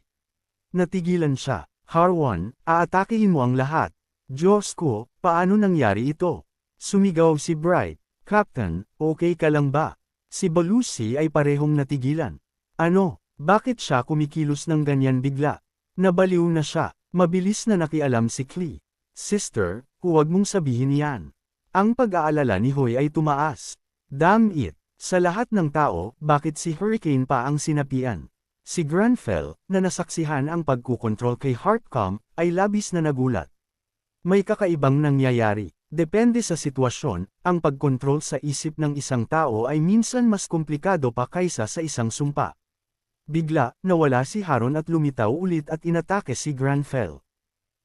Natigilan siya. Harwan, aatakihin mo ang lahat. Diyos ko, paano nangyari ito? Sumigaw si Bright. Captain, okay ka lang ba? Si Balusi ay parehong natigilan. Ano, bakit siya kumikilos ng ganyan bigla? Nabaliw na siya. Mabilis na nakialam si Klee. Sister, huwag mong sabihin yan. Ang pag-aalala ni Hoy ay tumaas. Damn it! Sa lahat ng tao, bakit si Hurricane pa ang sinapian? Si Granfell, na nasaksihan ang pagkukontrol kay Heartcom, ay labis na nagulat. May kakaibang nangyayari. Depende sa sitwasyon, ang pagkontrol sa isip ng isang tao ay minsan mas komplikado pa kaysa sa isang sumpa. Bigla, nawala si Haron at lumitaw ulit at inatake si Granfell.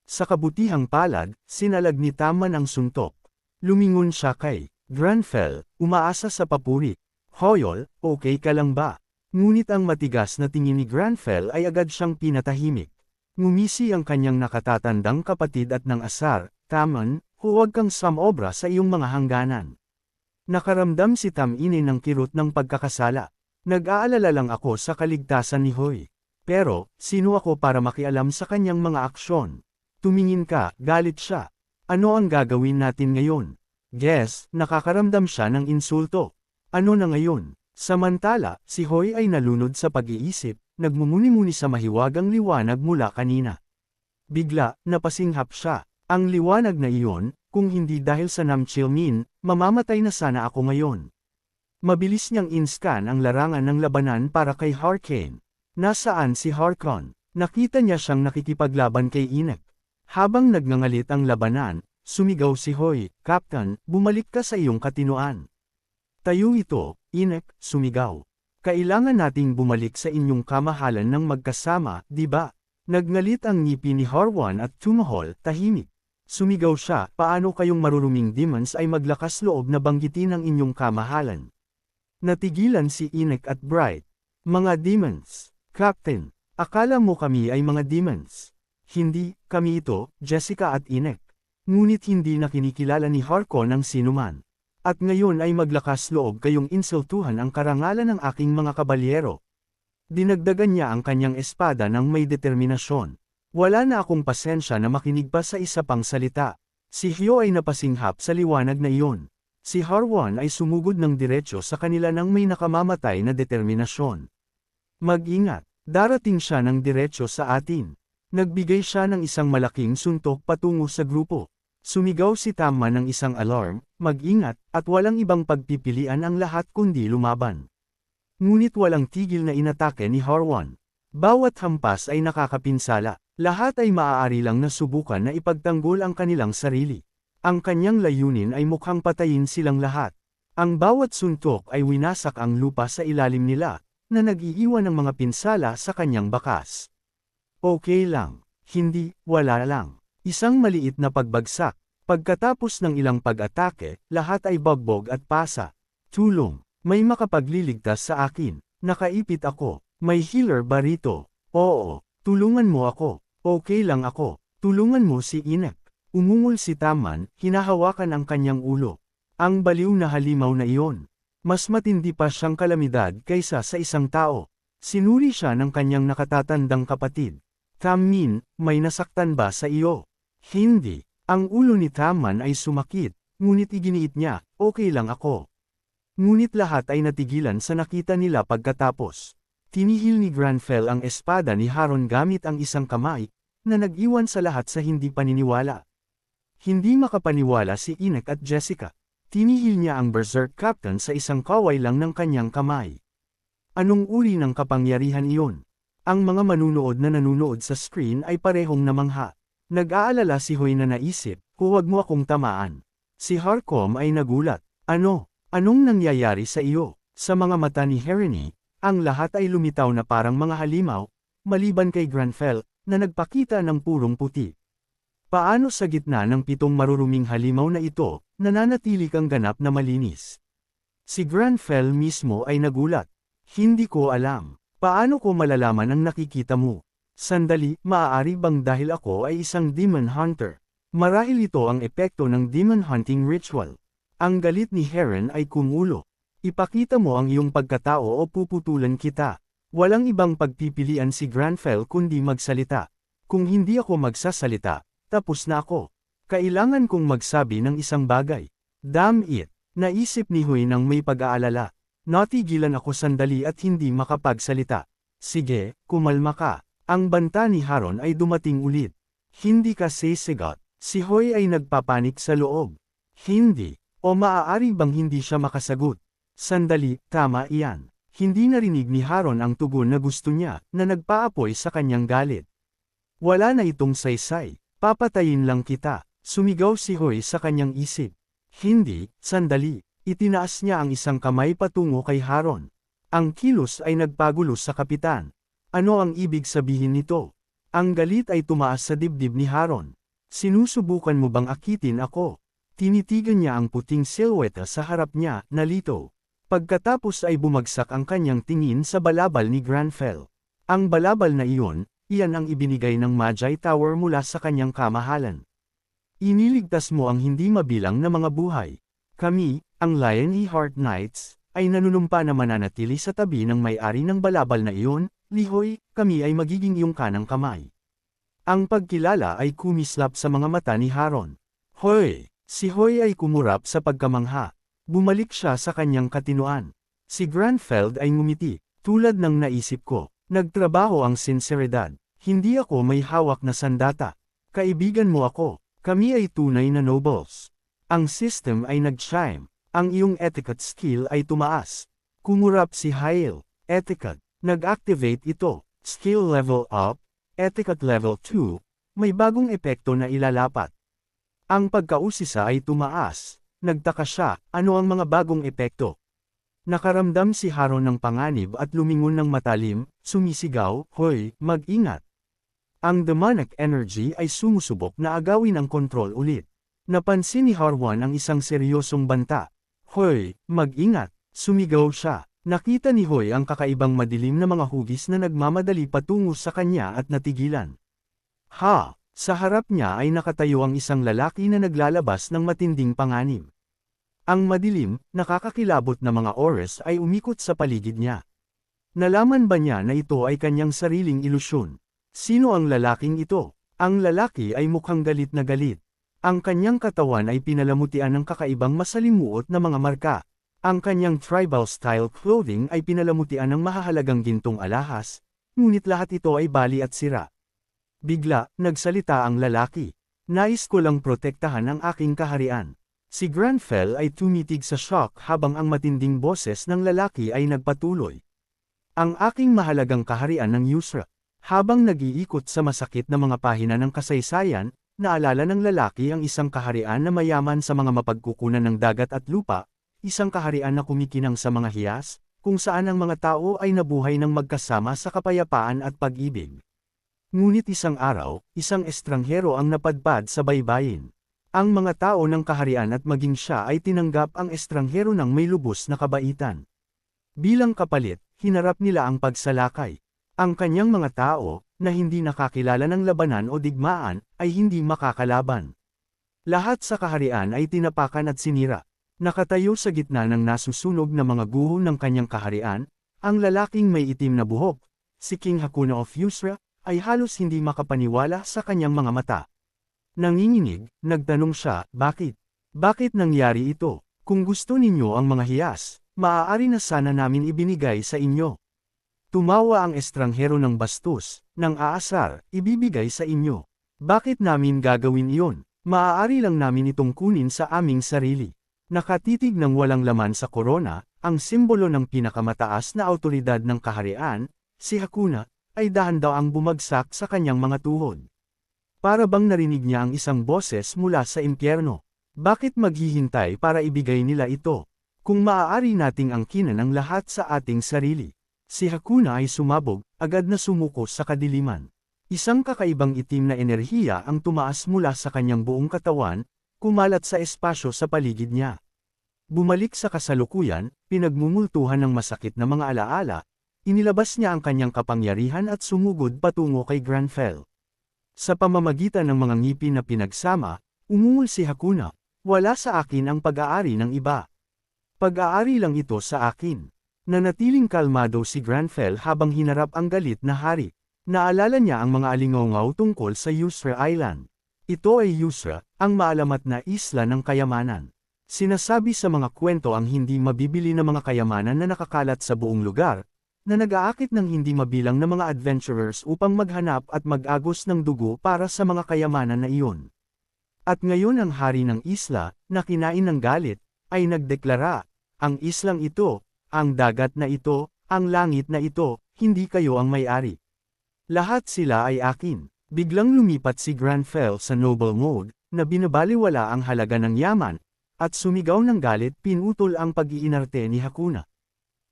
Sa kabutihang palad, sinalag ni Tamman ang suntok. Lumingon siya kay Granfell, umaasa sa papuri. Hoyol, okay ka lang ba? Ngunit ang matigas na tingin ni Granfell ay agad siyang pinatahimik. Ngumisi ang kanyang nakatatandang kapatid at ng asar, Tamman, huwag kang sumobra sa iyong mga hangganan. Nakaramdam si Tamine ng kirot ng pagkakasala. Nag-aalala lang ako sa kaligtasan ni Hoy. Pero, sino ako para makialam sa kanyang mga aksyon? Tumingin ka, galit siya. Ano ang gagawin natin ngayon? Guess, nakakaramdam siya ng insulto. Ano na ngayon? Samantala, si Hoy ay nalunod sa pag-iisip, nagmumuni-muni sa mahiwagang liwanag mula kanina. Bigla, napasinghap siya. Ang liwanag na iyon, kung hindi dahil sa Namchilmin, mamamatay na sana ako ngayon. Mabilis niyang in-scan ang larangan ng labanan para kay Hurricane. Nasaan si Harkon? Nakita niya siyang nakikipaglaban kay Inek. Habang nagngangalit ang labanan, sumigaw si Hoy, Captain, bumalik ka sa iyong katinoan. Tayo ito, Inek, sumigaw. Kailangan nating bumalik sa inyong kamahalan ng magkasama, di ba? Nagngalit ang ngipi ni Harwan at tumahol, tahimik. Sumigaw siya, paano kayong maruruming demons ay maglakas loob na banggitin ang inyong kamahalan? Natigilan si Inek at Bright. Mga demons, Captain, akala mo kami ay mga demons. Hindi, kami ito, Jessica at Inek. Ngunit hindi na kinikilala ni Harkon ang sinuman. At ngayon ay maglakas loob kayong insultuhan ang karangalan ng aking mga kabalyero. Dinagdagan niya ang kanyang espada ng may determinasyon. Wala na akong pasensya na makinig pa sa isa pang salita. Si Hyo ay napasinghap sa liwanag na iyon. Si Harwan ay sumugod ng diretsyo sa kanila ng may nakamamatay na determinasyon. Mag-ingat, darating siya ng diretsyo sa atin. Nagbigay siya ng isang malaking suntok patungo sa grupo. Sumigaw si Tamman ng isang alarm, mag-ingat, at walang ibang pagpipilian ang lahat kundi lumaban. Ngunit walang tigil na inatake ni Harwan. Bawat hampas ay nakakapinsala. Lahat ay maaari lang na subukan na ipagtanggol ang kanilang sarili. Ang kanyang layunin ay mukhang patayin silang lahat. Ang bawat suntok ay winasak ang lupa sa ilalim nila, na nag-iiwan ng mga pinsala sa kanyang bakas. Okay lang. Hindi, wala lang. Isang maliit na pagbagsak. Pagkatapos ng ilang pag-atake, lahat ay bagbog at pasa. Tulong. May makapagliligtas sa akin. Nakaipit ako. May healer ba rito? Oo. Tulungan mo ako. Okay lang ako. Tulungan mo si Inek. Umungol si Tamman, hinahawakan ang kanyang ulo. Ang baliw na halimaw na iyon. Mas matindi pa siyang kalamidad kaysa sa isang tao. Sinuri siya ng kanyang nakatatandang kapatid. Tammin, may nasaktan ba sa iyo? Hindi. Ang ulo ni Tamman ay sumakit, ngunit iginiit niya, okay lang ako. Ngunit lahat ay natigilan sa nakita nila pagkatapos. Tinihil ni Granfell ang espada ni Haron gamit ang isang kamay, na nag-iwan sa lahat sa hindi paniniwala. Hindi makapaniwala si Inek at Jessica. Tinihil niya ang Berserk Captain sa isang kaway lang ng kanyang kamay. Anong uri ng kapangyarihan iyon? Ang mga manunood na nanunood sa screen ay parehong namangha. Nag-aalala si Hoy na naisip, huwag mo akong tamaan. Si Harcom ay nagulat. Ano? Anong nangyayari sa iyo? Sa mga mata ni Hermione, ang lahat ay lumitaw na parang mga halimaw, maliban kay Granfell, na nagpakita ng purong puti. Paano sa gitna ng 7 maruruming halimaw na ito, nananatili kang ganap na malinis? Si Granfell mismo ay nagulat. Hindi ko alam. Paano ko malalaman ang nakikita mo? Sandali, maaari bang dahil ako ay isang demon hunter? Marahil ito ang epekto ng demon hunting ritual. Ang galit ni Heron ay kumulo. Ipakita mo ang iyong pagkatao o puputulan kita. Walang ibang pagpipilian si Granfell kundi magsalita. Kung hindi ako magsasalita, tapos na ako. Kailangan kong magsabi ng isang bagay. Damn it! Naisip ni Huy nang may pag-aalala. Natigilan ako sandali at hindi makapagsalita. Sige, kumalma ka. Ang banta ni Haron ay dumating ulit. Hindi ka sisigot. Si Huy ay nagpapanik sa loob. Hindi. O maaari bang hindi siya makasagot? Sandali, tama iyan. Hindi narinig ni Haron ang tugon na gusto niya, na nagpaapoy sa kanyang galit. Wala na itong saysay. Papatayin lang kita, sumigaw si Hoy sa kanyang isip. Hindi, sandali, itinaas niya ang isang kamay patungo kay Haron. Ang kilos ay nagpagulo sa kapitan. Ano ang ibig sabihin nito? Ang galit ay tumaas sa dibdib ni Haron. Sinusubukan mo bang akitin ako? Tinitigan niya ang puting silhouette sa harap niya, nalito. Pagkatapos ay bumagsak ang kanyang tingin sa balabal ni Granfell. Ang balabal na iyon, iyan ang ibinigay ng Magi Tower mula sa kanyang kamahalan. Iniligtas mo ang hindi mabilang na mga buhay. Kami, ang Lionheart Knights, ay nanunumpa na mananatili sa tabi ng may-ari ng balabal na iyon, Lihoy, kami ay magiging iyong kanang kamay. Ang pagkilala ay kumislap sa mga mata ni Haron. Hoy! Si Hoy ay kumurap sa pagkamangha. Bumalik siya sa kanyang katinuan. Si Granfell ay ngumiti, tulad ng naisip ko. Nagtrabaho ang sinseridad. Hindi ako may hawak na sandata. Kaibigan mo ako. Kami ay tunay na nobles. Ang system ay nag-chime. Ang iyong etiquette skill ay tumaas. Kumurap si Hale. Etiquette. Nag-activate ito. Skill level up. Etiquette level 2. May bagong epekto na ilalapat. Ang pagkausisa ay tumaas. Nagtaka siya, ano ang mga bagong epekto? Nakaramdam si Haron ng panganib at lumingon ng matalim, sumisigaw, Hoy, mag-ingat. Ang demonic energy ay sumusubok na agawin ang kontrol ulit. Napansin ni Harwan ang isang seryosong banta. Hoy, mag-ingat, sumigaw siya. Nakita ni Hoy ang kakaibang madilim na mga hugis na nagmamadali patungo sa kanya at natigilan. Ha! Sa harap niya ay nakatayo ang isang lalaki na naglalabas ng matinding panganib. Ang madilim, nakakakilabot na mga oras ay umikot sa paligid niya. Nalaman ba niya na ito ay kanyang sariling ilusyon? Sino ang lalaking ito? Ang lalaki ay mukhang galit na galit. Ang kanyang katawan ay pinalamutian ng kakaibang masalimuot na mga marka. Ang kanyang tribal-style clothing ay pinalamutian ng mahahalagang gintong alahas, ngunit lahat ito ay bali at sira. Bigla, nagsalita ang lalaki. Nais ko lang protektahan ang aking kaharian. Si Granfell ay tumitig sa shock habang ang matinding boses ng lalaki ay nagpatuloy. Ang aking mahalagang kaharian ng Yusra. Habang nag-iikot sa masakit na mga pahina ng kasaysayan, naalala ng lalaki ang isang kaharian na mayaman sa mga mapagkukunan ng dagat at lupa, isang kaharian na kumikinang sa mga hiyas, kung saan ang mga tao ay nabuhay ng magkasama sa kapayapaan at pag-ibig. Ngunit isang araw, isang estranghero ang napadpad sa baybayin. Ang mga tao ng kaharian at maging siya ay tinanggap ang estranghero ng may lubos na kabaitan. Bilang kapalit, hinarap nila ang pagsalakay. Ang kanyang mga tao, na hindi nakakilala ng labanan o digmaan, ay hindi makakalaban. Lahat sa kaharian ay tinapakan at sinira. Nakatayo sa gitna ng nasusunog na mga guho ng kanyang kaharian, ang lalaking may itim na buhok, si King Hakuna of Yusra, ay halos hindi makapaniwala sa kanyang mga mata. Nanginginig, nagtanong siya, bakit? Bakit nangyari ito? Kung gusto ninyo ang mga hiyas, maaari na sana namin ibinigay sa inyo. Tumawa ang estranghero ng bastos, ng aasar, ibibigay sa inyo. Bakit namin gagawin iyon? Maaari lang namin itong kunin sa aming sarili. Nakatitig ng walang laman sa korona, ang simbolo ng pinakamataas na awtoridad ng kaharian, si Hakuna, ay dahan-dahang bumagsak sa kanyang mga tuhod. Para bang narinig niya ang isang boses mula sa impyerno. Bakit maghihintay para ibigay nila ito? Kung maaari nating angkinan ang lahat sa ating sarili. Si Hakuna ay sumabog, agad na sumuko sa kadiliman. Isang kakaibang itim na enerhiya ang tumaas mula sa kanyang buong katawan, kumalat sa espasyo sa paligid niya. Bumalik sa kasalukuyan, pinagmumultuhan ng masakit na mga alaala, inilabas niya ang kanyang kapangyarihan at sumugod patungo kay Granfell. Sa pamamagitan ng mga ngipin na pinagsama, umungol si Hakuna, wala sa akin ang pag-aari ng iba. Pag-aari lang ito sa akin. Nanatiling kalmado si Granfell habang hinarap ang galit na hari. Naalala niya ang mga alingaw tungkol sa Yusra Island. Ito ay Yusra, ang maalamat na isla ng kayamanan. Sinasabi sa mga kwento ang hindi mabibili na mga kayamanan na nakakalat sa buong lugar, na nag-aakit ng hindi mabilang na mga adventurers upang maghanap at mag-agos ng dugo para sa mga kayamanan na iyon. At ngayon ang hari ng isla, na kinain ng galit, ay nagdeklara, ang islang ito, ang dagat na ito, ang langit na ito, hindi kayo ang may-ari. Lahat sila ay akin. Biglang lumipat si Granfell sa noble mode, na binabaliwala ang halaga ng yaman, at sumigaw ng galit pinutol ang pag-iinarte ni Hakuna.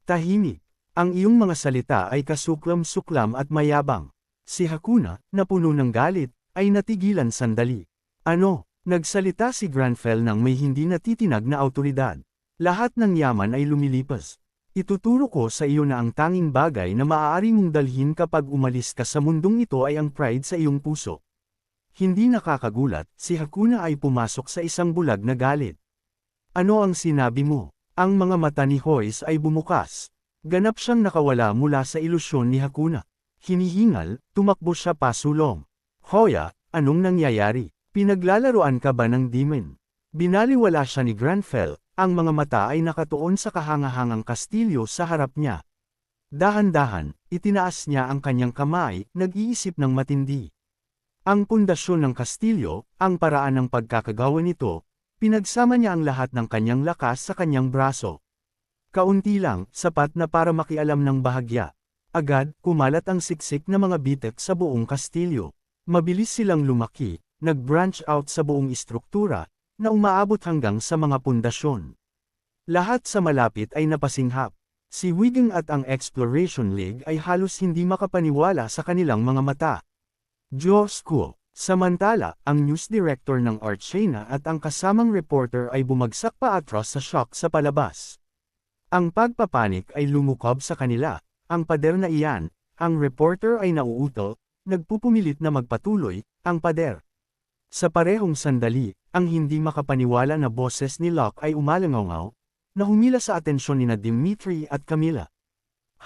Tahimik. Ang iyong mga salita ay kasuklam-suklam at mayabang. Si Hakuna, na puno ng galit, ay natigilan sandali. Ano? Nagsalita si Granfell nang may hindi natitinag na awtoridad. Lahat ng yaman ay lumilipas. Ituturo ko sa iyo na ang tanging bagay na maaari mong dalhin kapag umalis ka sa mundong ito ay ang pride sa iyong puso. Hindi nakakagulat, si Hakuna ay pumasok sa isang bulag na galit. Ano ang sinabi mo? Ang mga mata ni Hoyce ay bumukas. Ganap siyang nakawala mula sa ilusyon ni Hakuna. Hinihingal, tumakbo siya pasulong. Hoya, anong nangyayari? Pinaglalaroan ka ba ng demon? Binaliwala siya ni Granfell, ang mga mata ay nakatuon sa kahangahangang kastilyo sa harap niya. Dahan-dahan, itinaas niya ang kanyang kamay, nag-iisip ng matindi. Ang pundasyon ng kastilyo, ang paraan ng pagkakagawa nito, pinagsama niya ang lahat ng kanyang lakas sa kanyang braso. Kaunti lang, sapat na para makialam ng bahagya. Agad, kumalat ang siksik na mga bitek sa buong kastilyo. Mabilis silang lumaki, nag-branch out sa buong istruktura, na umaabot hanggang sa mga pundasyon. Lahat sa malapit ay napasinghap. Si Wigging at ang Exploration League ay halos hindi makapaniwala sa kanilang mga mata. Diyos ko! Samantala, ang news director ng Archena at ang kasamang reporter ay bumagsak pa atras sa shock sa palabas. Ang pagpapanik ay lumukob sa kanila, ang pader na iyan, ang reporter ay nauuto, nagpupumilit na magpatuloy, ang pader. Sa parehong sandali, ang hindi makapaniwala na boses ni Locke ay umalangaw, na humila sa atensyon ni Dimitri at Camilla.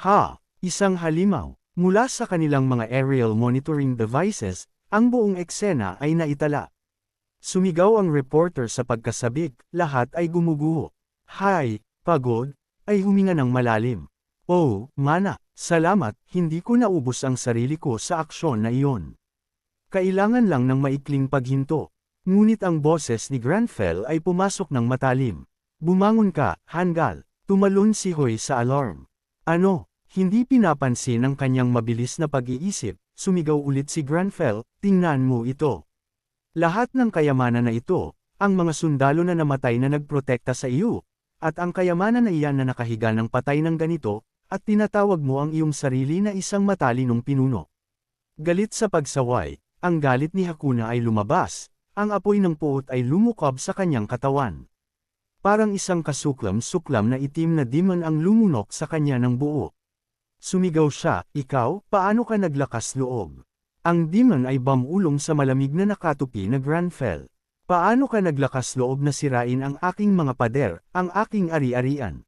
Ha! Isang halimaw. Mula sa kanilang mga aerial monitoring devices, ang buong eksena ay naitala. Sumigaw ang reporter sa pagkasabik, lahat ay gumuguho. Hay, pagod, ay huminga ng malalim. Oh, mana, salamat, hindi ko naubos ang sarili ko sa aksyon na iyon. Kailangan lang ng maikling paghinto. Ngunit ang boses ni Granfell ay pumasok ng matalim. Bumangon ka, Hangal. Tumalon si Hoy sa alarm. Ano? Hindi pinapansin ang kanyang mabilis na pag-iisip, sumigaw ulit si Granfell, tingnan mo ito. Lahat ng kayamanan na ito, ang mga sundalo na namatay na nagprotekta sa iyo, at ang kayamanan na iyan na nakahiga ng patay ng ganito, at tinatawag mo ang iyong sarili na isang matalinong pinuno. Galit sa pagsaway, ang galit ni Hakuna ay lumabas, ang apoy ng puot ay lumukob sa kanyang katawan. Parang isang kasuklam-suklam na itim na demon ang lumunok sa kanya ng buo. Sumigaw siya, ikaw, paano ka naglakas loob? Ang demon ay bamulong sa malamig na nakatupi na Granfell. Paano ka naglakas loob na sirain ang aking mga pader, ang aking ari-arian?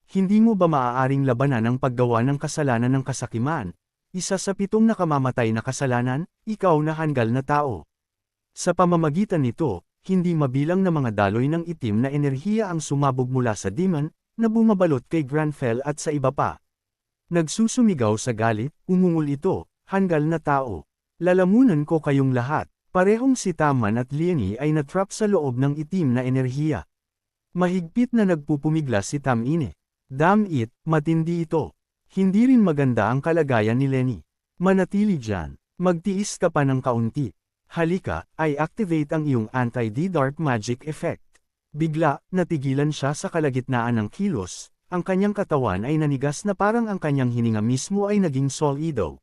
Hindi mo ba maaaring labanan ang paggawa ng kasalanan ng kasakiman? Isa sa 7 nakamamatay na kasalanan, ikaw na hanggal na tao. Sa pamamagitan nito, hindi mabilang na mga daloy ng itim na enerhiya ang sumabog mula sa demon, na bumabalot kay Granfell at sa iba pa. Nagsusumigaw sa galit, umungol ito, hanggal na tao. Lalamunan ko kayong lahat, parehong si Taman at Lieni ay natrap sa loob ng itim na enerhiya. Mahigpit na nagpupumigla si Tamine. Damn it, matindi ito. Hindi rin maganda ang kalagayan ni Lenny. Manatili dyan. Magtiis ka pa ng kaunti. Halika, ay activate ang iyong anti-D-Dark Magic Effect. Bigla, natigilan siya sa kalagitnaan ng kilos, ang kanyang katawan ay nanigas na parang ang kanyang hininga mismo ay naging solido.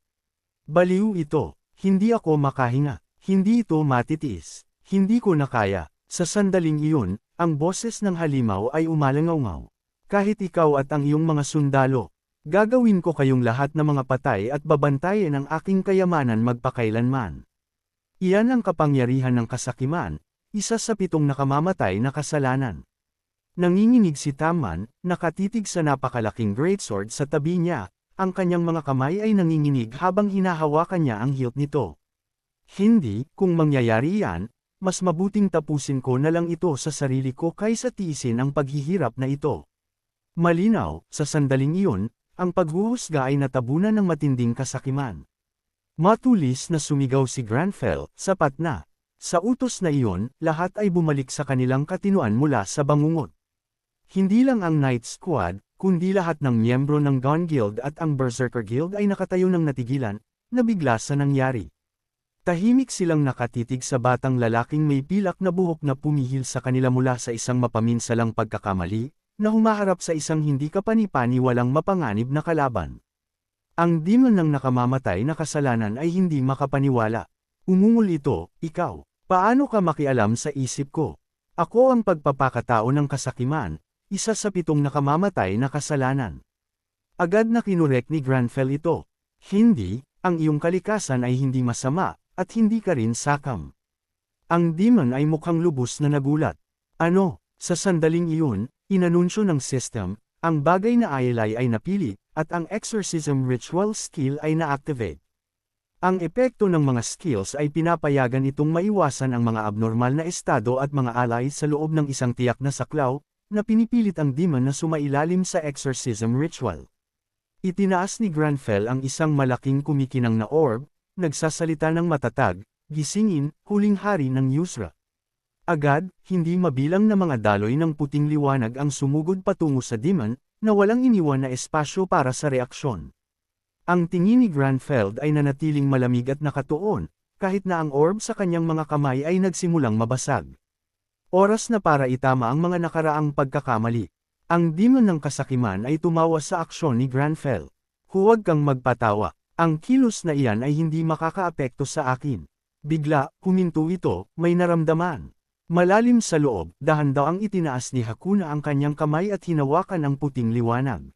Baliw ito, hindi ako makahinga, hindi ito matitiis, hindi ko na kaya. Sa sandaling iyon, ang boses ng halimaw ay umalangaw-ngaw. Kahit ikaw at ang iyong mga sundalo, gagawin ko kayong lahat na mga patay at babantayan ang aking kayamanan magpakailanman. Iyan ang kapangyarihan ng kasakiman, isa sa 7 nakamamatay na kasalanan. Nanginginig si Tamman, nakatitig sa napakalaking greatsword sa tabi niya, ang kanyang mga kamay ay nanginginig habang hinahawakan niya ang hilt nito. Hindi, kung mangyayari yan, mas mabuting tapusin ko na lang ito sa sarili ko kaysa tiisin ang paghihirap na ito. Malinaw, sa sandaling iyon, ang paghuhusga ay natabunan ng matinding kasakiman. Matulis na sumigaw si Granfell, sapat na. Sa utos na iyon, lahat ay bumalik sa kanilang katinuan mula sa bangungot. Hindi lang ang Night Squad, kundi lahat ng miyembro ng Gun Guild at ang Berserker Guild ay nakatayo ng natigilan, na bigla sa nangyari. Tahimik silang nakatitig sa batang lalaking may pilak na buhok na pumihil sa kanila mula sa isang mapaminsalang pagkakamali, na humaharap sa isang hindi kapani-paniwalang mapanganib na kalaban. Ang demon ng nakamamatay na kasalanan ay hindi makapaniwala. Umungol ito, ikaw. Paano ka makialam sa isip ko? Ako ang pagpapakatao ng kasakiman, isa sa 7 nakamamatay na kasalanan. Agad na kinurek ni Granfell ito. Hindi, ang iyong kalikasan ay hindi masama, at hindi ka rin sakam. Ang demon ay mukhang lubos na nagulat. Ano, sa sandaling iyon, inanunsyo ng system, ang bagay na Ayelay ay napili, at ang exorcism ritual skill ay na-activate. Ang epekto ng mga skills ay pinapayagan itong maiwasan ang mga abnormal na estado at mga alay sa loob ng isang tiyak na saklaw, na pinipilit ang demon na sumailalim sa exorcism ritual. Itinaas ni Granfell ang isang malaking kumikinang na orb, nagsasalita ng matatag, gisingin, huling hari ng Yusra. Agad, hindi mabilang na mga daloy ng puting liwanag ang sumugod patungo sa demon, na walang iniwan na espasyo para sa reaksyon. Ang tingin ni Granfell ay nanatiling malamig at nakatuon, kahit na ang orb sa kanyang mga kamay ay nagsimulang mabasag. Oras na para itama ang mga nakaraang pagkakamali. Ang demon ng kasakiman ay tumawa sa aksyon ni Granfell. Huwag kang magpatawa, ang kilos na iyan ay hindi makakaapekto sa akin. Bigla, huminto ito, may naramdaman. Malalim sa loob, dahan-dahang itinaas ni Hakuna ang kanyang kamay at hinawakan ang puting liwanag.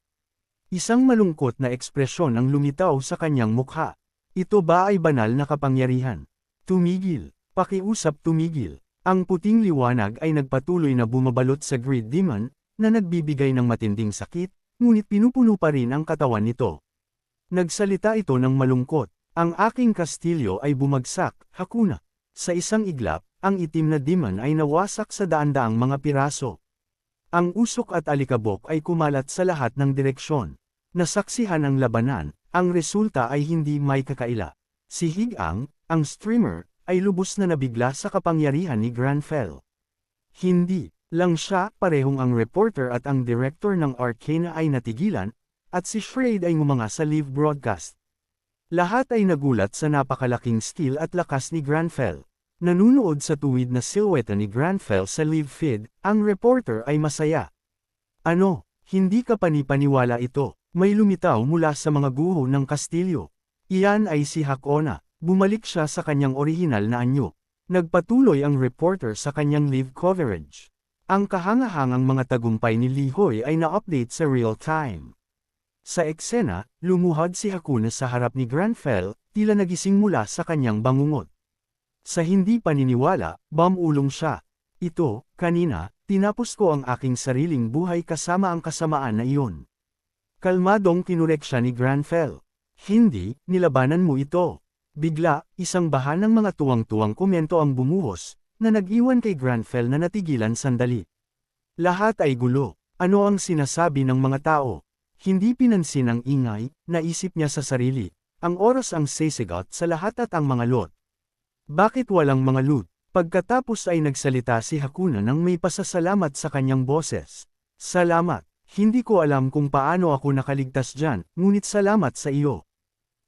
Isang malungkot na ekspresyon ang lumitaw sa kanyang mukha. Ito ba ay banal na kapangyarihan? Tumigil. Pakiusap tumigil. Ang puting liwanag ay nagpatuloy na bumabalot sa Greed Demon, na nagbibigay ng matinding sakit, ngunit pinupuno pa rin ang katawan nito. Nagsalita ito ng malungkot. Ang aking kastilyo ay bumagsak, Hakuna. Sa isang iglap, ang itim na demon ay nawasak sa daan-daang mga piraso. Ang usok at alikabok ay kumalat sa lahat ng direksyon. Nasaksihan ang labanan, ang resulta ay hindi may kakaila. Si Higang, ang streamer, ay lubos na nabigla sa kapangyarihan ni Granfell. Hindi lang siya, parehong ang reporter at ang director ng Arcana ay natigilan, at si Shraid ay ngumanga sa live broadcast. Lahat ay nagulat sa napakalaking skill at lakas ni Granfell. Nanunood sa tuwid na silhouette ni Granfell sa live feed, ang reporter ay masaya. Ano, hindi ka panipaniwala ito, may lumitaw mula sa mga guho ng kastilyo. Iyan ay si Hakona, bumalik siya sa kanyang orihinal na anyo. Nagpatuloy ang reporter sa kanyang live coverage. Ang kahangahangang mga tagumpay ni Lihoy ay na-update sa real time. Sa eksena, lumuhad si Hakuna sa harap ni Granfell, tila nagising mula sa kanyang bangungot. Sa hindi paniniwala, bamulong siya. Ito, kanina, tinapos ko ang aking sariling buhay kasama ang kasamaan na iyon. Kalmadong kinurek siya ni Granfell. Hindi, nilabanan mo ito. Bigla, isang baha ng mga tuwang-tuwang komento ang bumuhos, na nag-iwan kay Granfell na natigilan sandali. Lahat ay gulo. Ano ang sinasabi ng mga tao? Hindi pinansin ang ingay, naisip niya sa sarili. Ang oras ang sisigot sa lahat at ang mga lot. Bakit walang mga loot? Pagkatapos ay nagsalita si Hakuna nang may pasasalamat sa kanyang boses. Salamat. Hindi ko alam kung paano ako nakaligtas dyan, ngunit salamat sa iyo.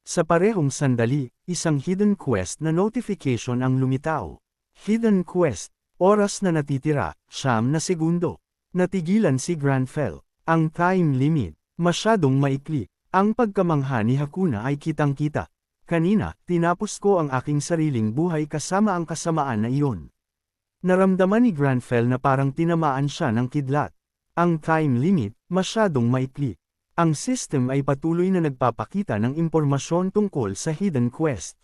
Sa parehong sandali, isang hidden quest na notification ang lumitaw. Hidden quest, oras na natitira, 9 segundo. Natigilan si Granfell. Ang time limit, masyadong maikli. Ang pagkamangha ni Hakuna ay kitang-kita. Kanina, tinapos ko ang aking sariling buhay kasama ang kasamaan na iyon. Naramdaman ni Granfell na parang tinamaan siya ng kidlat. Ang time limit, masyadong maikli. Ang system ay patuloy na nagpapakita ng impormasyon tungkol sa hidden quest.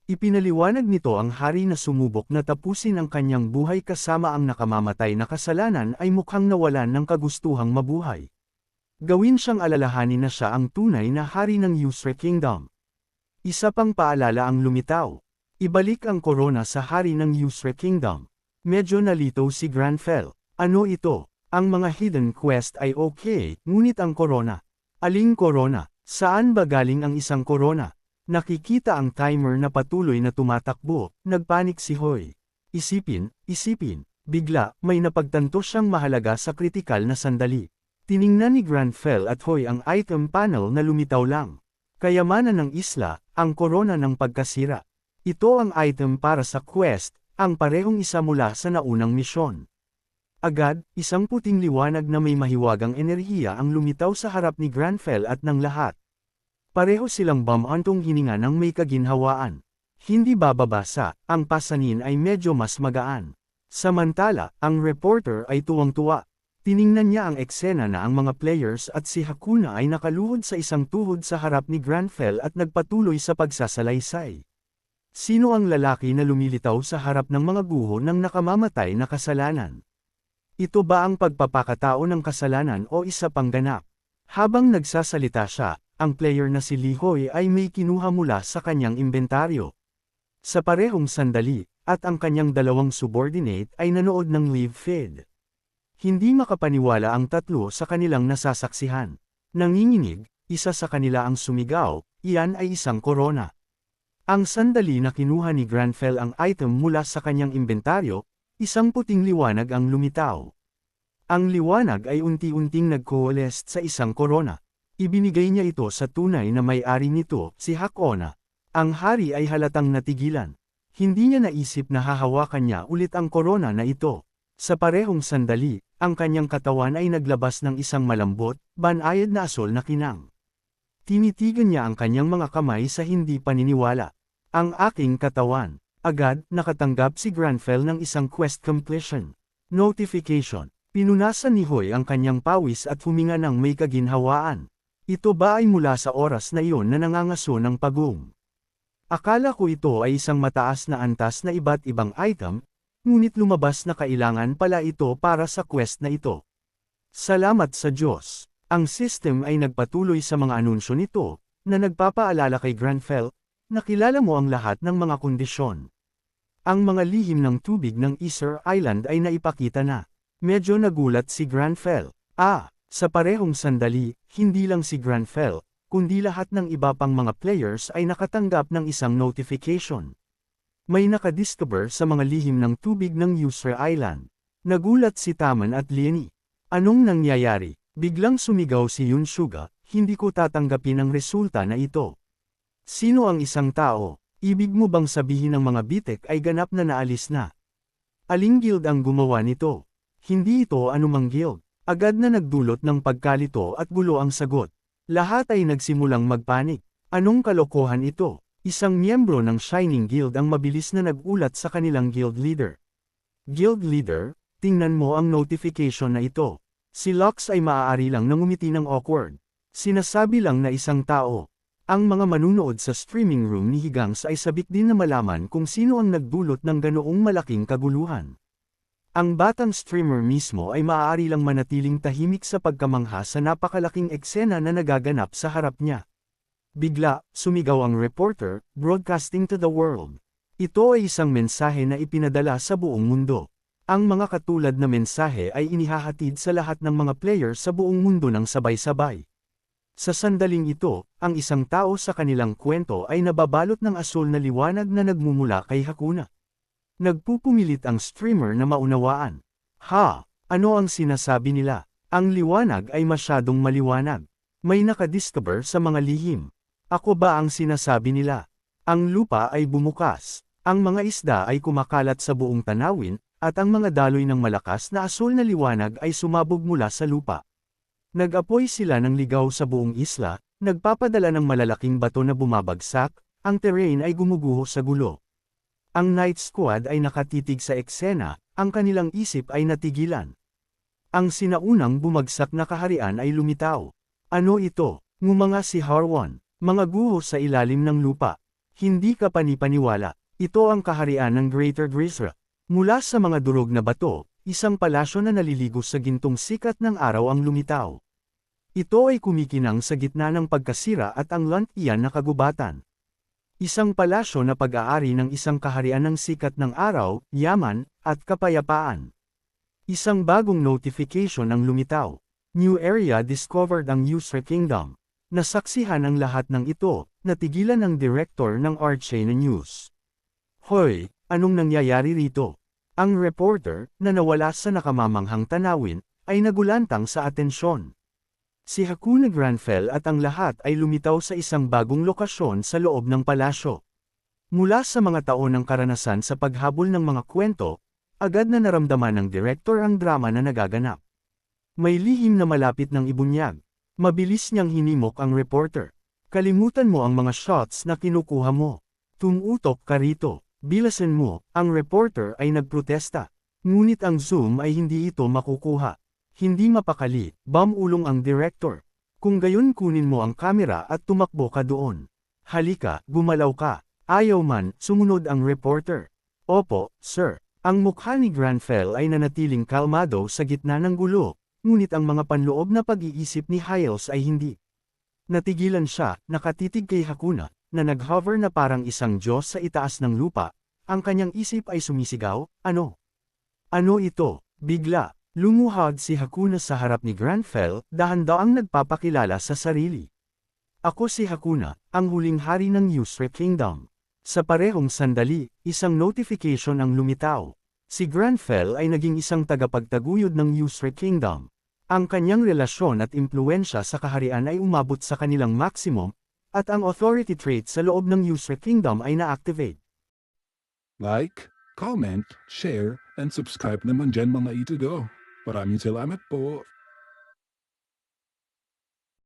Ipinaliwanag nito ang hari na sumubok na tapusin ang kanyang buhay kasama ang nakamamatay na kasalanan ay mukhang nawalan ng kagustuhang mabuhay. Gawin siyang alalahanin na siya ang tunay na hari ng Yusre Kingdom. Isa pang paalala ang lumitaw. Ibalik ang korona sa hari ng Yusre Kingdom. Medyo nalito si Granfell. Ano ito? Ang mga hidden quest ay okay, ngunit ang korona. Aling korona? Saan ba galing ang isang korona? Nakikita ang timer na patuloy na tumatakbo, nagpanik si Hoy. Isipin. Bigla, may napagtanto siyang mahalaga sa kritikal na sandali. Tiningnan ni Granfell at Hoy ang item panel na lumitaw lang. Kayamanan ng isla, ang korona ng pagkasira. Ito ang item para sa quest, ang parehong isa mula sa naunang misyon. Agad, isang puting liwanag na may mahiwagang enerhiya ang lumitaw sa harap ni Granfell at ng lahat. Pareho silang bumantong hininga ng may kaginhawaan. Hindi bababasa, ang pasanin ay medyo mas magaan. Samantala, ang reporter ay tuwang-tuwa. Tiningnan niya ang eksena na ang mga players at si Hakuna ay nakaluhod sa isang tuhod sa harap ni Granfell at nagpatuloy sa pagsasalaysay. Sino ang lalaki na lumilitaw sa harap ng mga guho ng nakamamatay na kasalanan? Ito ba ang pagpapakatao ng kasalanan o isa pang ganap? Habang nagsasalita siya, ang player na si Li Hoy ay may kinuha mula sa kanyang inventaryo. Sa parehong sandali, at ang kanyang dalawang subordinate ay nanood ng live feed. Hindi makapaniwala ang tatlo sa kanilang nasasaksihan. Nanginginig, isa sa kanila ang sumigaw, iyan ay isang korona. Ang sandali na kinuha ni Granfell ang item mula sa kanyang inventaryo, isang puting liwanag ang lumitaw. Ang liwanag ay unti-unting nag-coalesce sa isang korona. Ibinigay niya ito sa tunay na may-ari nito, si Hakuna. Ang hari ay halatang natigilan. Hindi niya naisip na hahawakan niya ulit ang korona na ito. Sa parehong sandali, ang kanyang katawan ay naglabas ng isang malambot, banayad na asol na kinang. Tinitigan niya ang kanyang mga kamay sa hindi paniniwala. Ang aking katawan. Agad, nakatanggap si Granfell ng isang quest completion. Notification. Pinunasan ni Hoy ang kanyang pawis at huminga ng may kaginhawaan. Ito ba ay mula sa oras na iyon na nangangaso ng pagong? Akala ko ito ay isang mataas na antas na iba't ibang item, ngunit lumabas na kailangan pala ito para sa quest na ito. Salamat sa Diyos. Ang system ay nagpatuloy sa mga anunsyo nito, na nagpapaalala kay Granfell, nakilala mo ang lahat ng mga kondisyon. Ang mga lihim ng tubig ng Easter Island ay naipakita na. Medyo nagulat si Granfell. Sa parehong sandali, hindi lang si Granfell, kundi lahat ng iba pang mga players ay nakatanggap ng isang notification. May nakadiscover sa mga lihim ng tubig ng Easter Island. Nagulat si Taman at Lenny. Anong nangyayari? Biglang sumigaw si Yun Suga, hindi ko tatanggapin ang resulta na ito. Sino ang isang tao? Ibig mo bang sabihin ng mga bitek ay ganap na naalis na? Aling guild ang gumawa nito? Hindi ito anumang guild. Agad na nagdulot ng pagkalito at gulo ang sagot. Lahat ay nagsimulang magpanik. Anong kalokohan ito? Isang miyembro ng Shining Guild ang mabilis na nagulat sa kanilang guild leader. Guild leader, tingnan mo ang notification na ito. Si Lux ay maaari lang nang ngumiti ng awkward. Sinasabi lang na isang tao. Ang mga manunood sa streaming room ni Higangs ay sabik din na malaman kung sino ang nagdulot ng ganoong malaking kaguluhan. Ang batang streamer mismo ay maaari lang manatiling tahimik sa pagkamangha sa napakalaking eksena na nagaganap sa harap niya. Bigla, sumigaw ang reporter, broadcasting to the world. Ito ay isang mensahe na ipinadala sa buong mundo. Ang mga katulad na mensahe ay inihahatid sa lahat ng mga player sa buong mundo ng sabay-sabay. Sa sandaling ito, ang isang tao sa kanilang kwento ay nababalot ng asul na liwanag na nagmumula kay Hakuna. Nagpupumilit ang streamer na maunawaan. Ano ang sinasabi nila? Ang liwanag ay masyadong maliwanag. May nakadiscover sa mga lihim. Ako ba ang sinasabi nila? Ang lupa ay bumukas. Ang mga isda ay kumakalat sa buong tanawin, at ang mga daloy ng malakas na asul na liwanag ay sumabog mula sa lupa. Nag-apoy sila ng ligaw sa buong isla, nagpapadala ng malalaking bato na bumabagsak, ang terrain ay gumuguho sa gulo. Ang Night Squad ay nakatitig sa eksena, ang kanilang isip ay natigilan. Ang sinaunang bumagsak na kaharian ay lumitaw. Ano ito? Ngumanga si Harwan, mga guho sa ilalim ng lupa. Hindi ka panipaniwala. Ito ang kaharian ng Greater Grisra. Mula sa mga durog na bato, isang palasyo na naliligo sa gintong sikat ng araw ang lumitaw. Ito ay kumikinang sa gitna ng pagkasira at ang iyan na kagubatan. Isang palasyo na pag-aari ng isang kaharian ng sikat ng araw, yaman, at kapayapaan. Isang bagong notification ang lumitaw. New area discovered ang Yusra Kingdom. Nasaksihan ang lahat ng ito, natigilan ng director ng Archena News. Hoy, anong nangyayari rito? Ang reporter, na nawala sa nakamamanghang tanawin, ay nagulantang sa atensyon. Si Hakuna Granfell at ang lahat ay lumitaw sa isang bagong lokasyon sa loob ng palasyo. Mula sa mga taon ng karanasan sa paghabol ng mga kwento, agad na naramdaman ng direktor ang drama na nagaganap. May lihim na malapit ng ibunyag. Mabilis niyang hinimok ang reporter. Kalimutan mo ang mga shots na kinukuha mo. Tumutok ka rito. Bilasan mo, ang reporter ay nagprotesta. Ngunit ang zoom ay hindi ito makukuha. Hindi mapakali, bamulong ang director. Kung gayon kunin mo ang kamera at tumakbo ka doon. Halika, gumalaw ka. Ayaw man, sumunod ang reporter. Opo, sir. Ang mukha ni Granfell ay nanatiling kalmado sa gitna ng gulo, ngunit ang mga panloob na pag-iisip ni Hyles ay hindi. Natigilan siya, nakatitig kay Hakuna, na nag-hover na parang isang Diyos sa itaas ng lupa, ang kanyang isip ay sumisigaw, ano? Ano ito? Bigla, lumuhod si Hakuna sa harap ni Granfell, dahan-daang nagpapakilala sa sarili. Ako si Hakuna, ang huling hari ng Yusra Kingdom. Sa parehong sandali, isang notification ang lumitaw. Si Granfell ay naging isang tagapagtaguyod ng Yusra Kingdom. Ang kanyang relasyon at impluensya sa kaharian ay umabot sa kanilang maximum, at ang authority trait sa loob ng Yusra Kingdom ay na-activate. Like, comment, share, and subscribe naman dyan mga ito do. Maraming salamat po.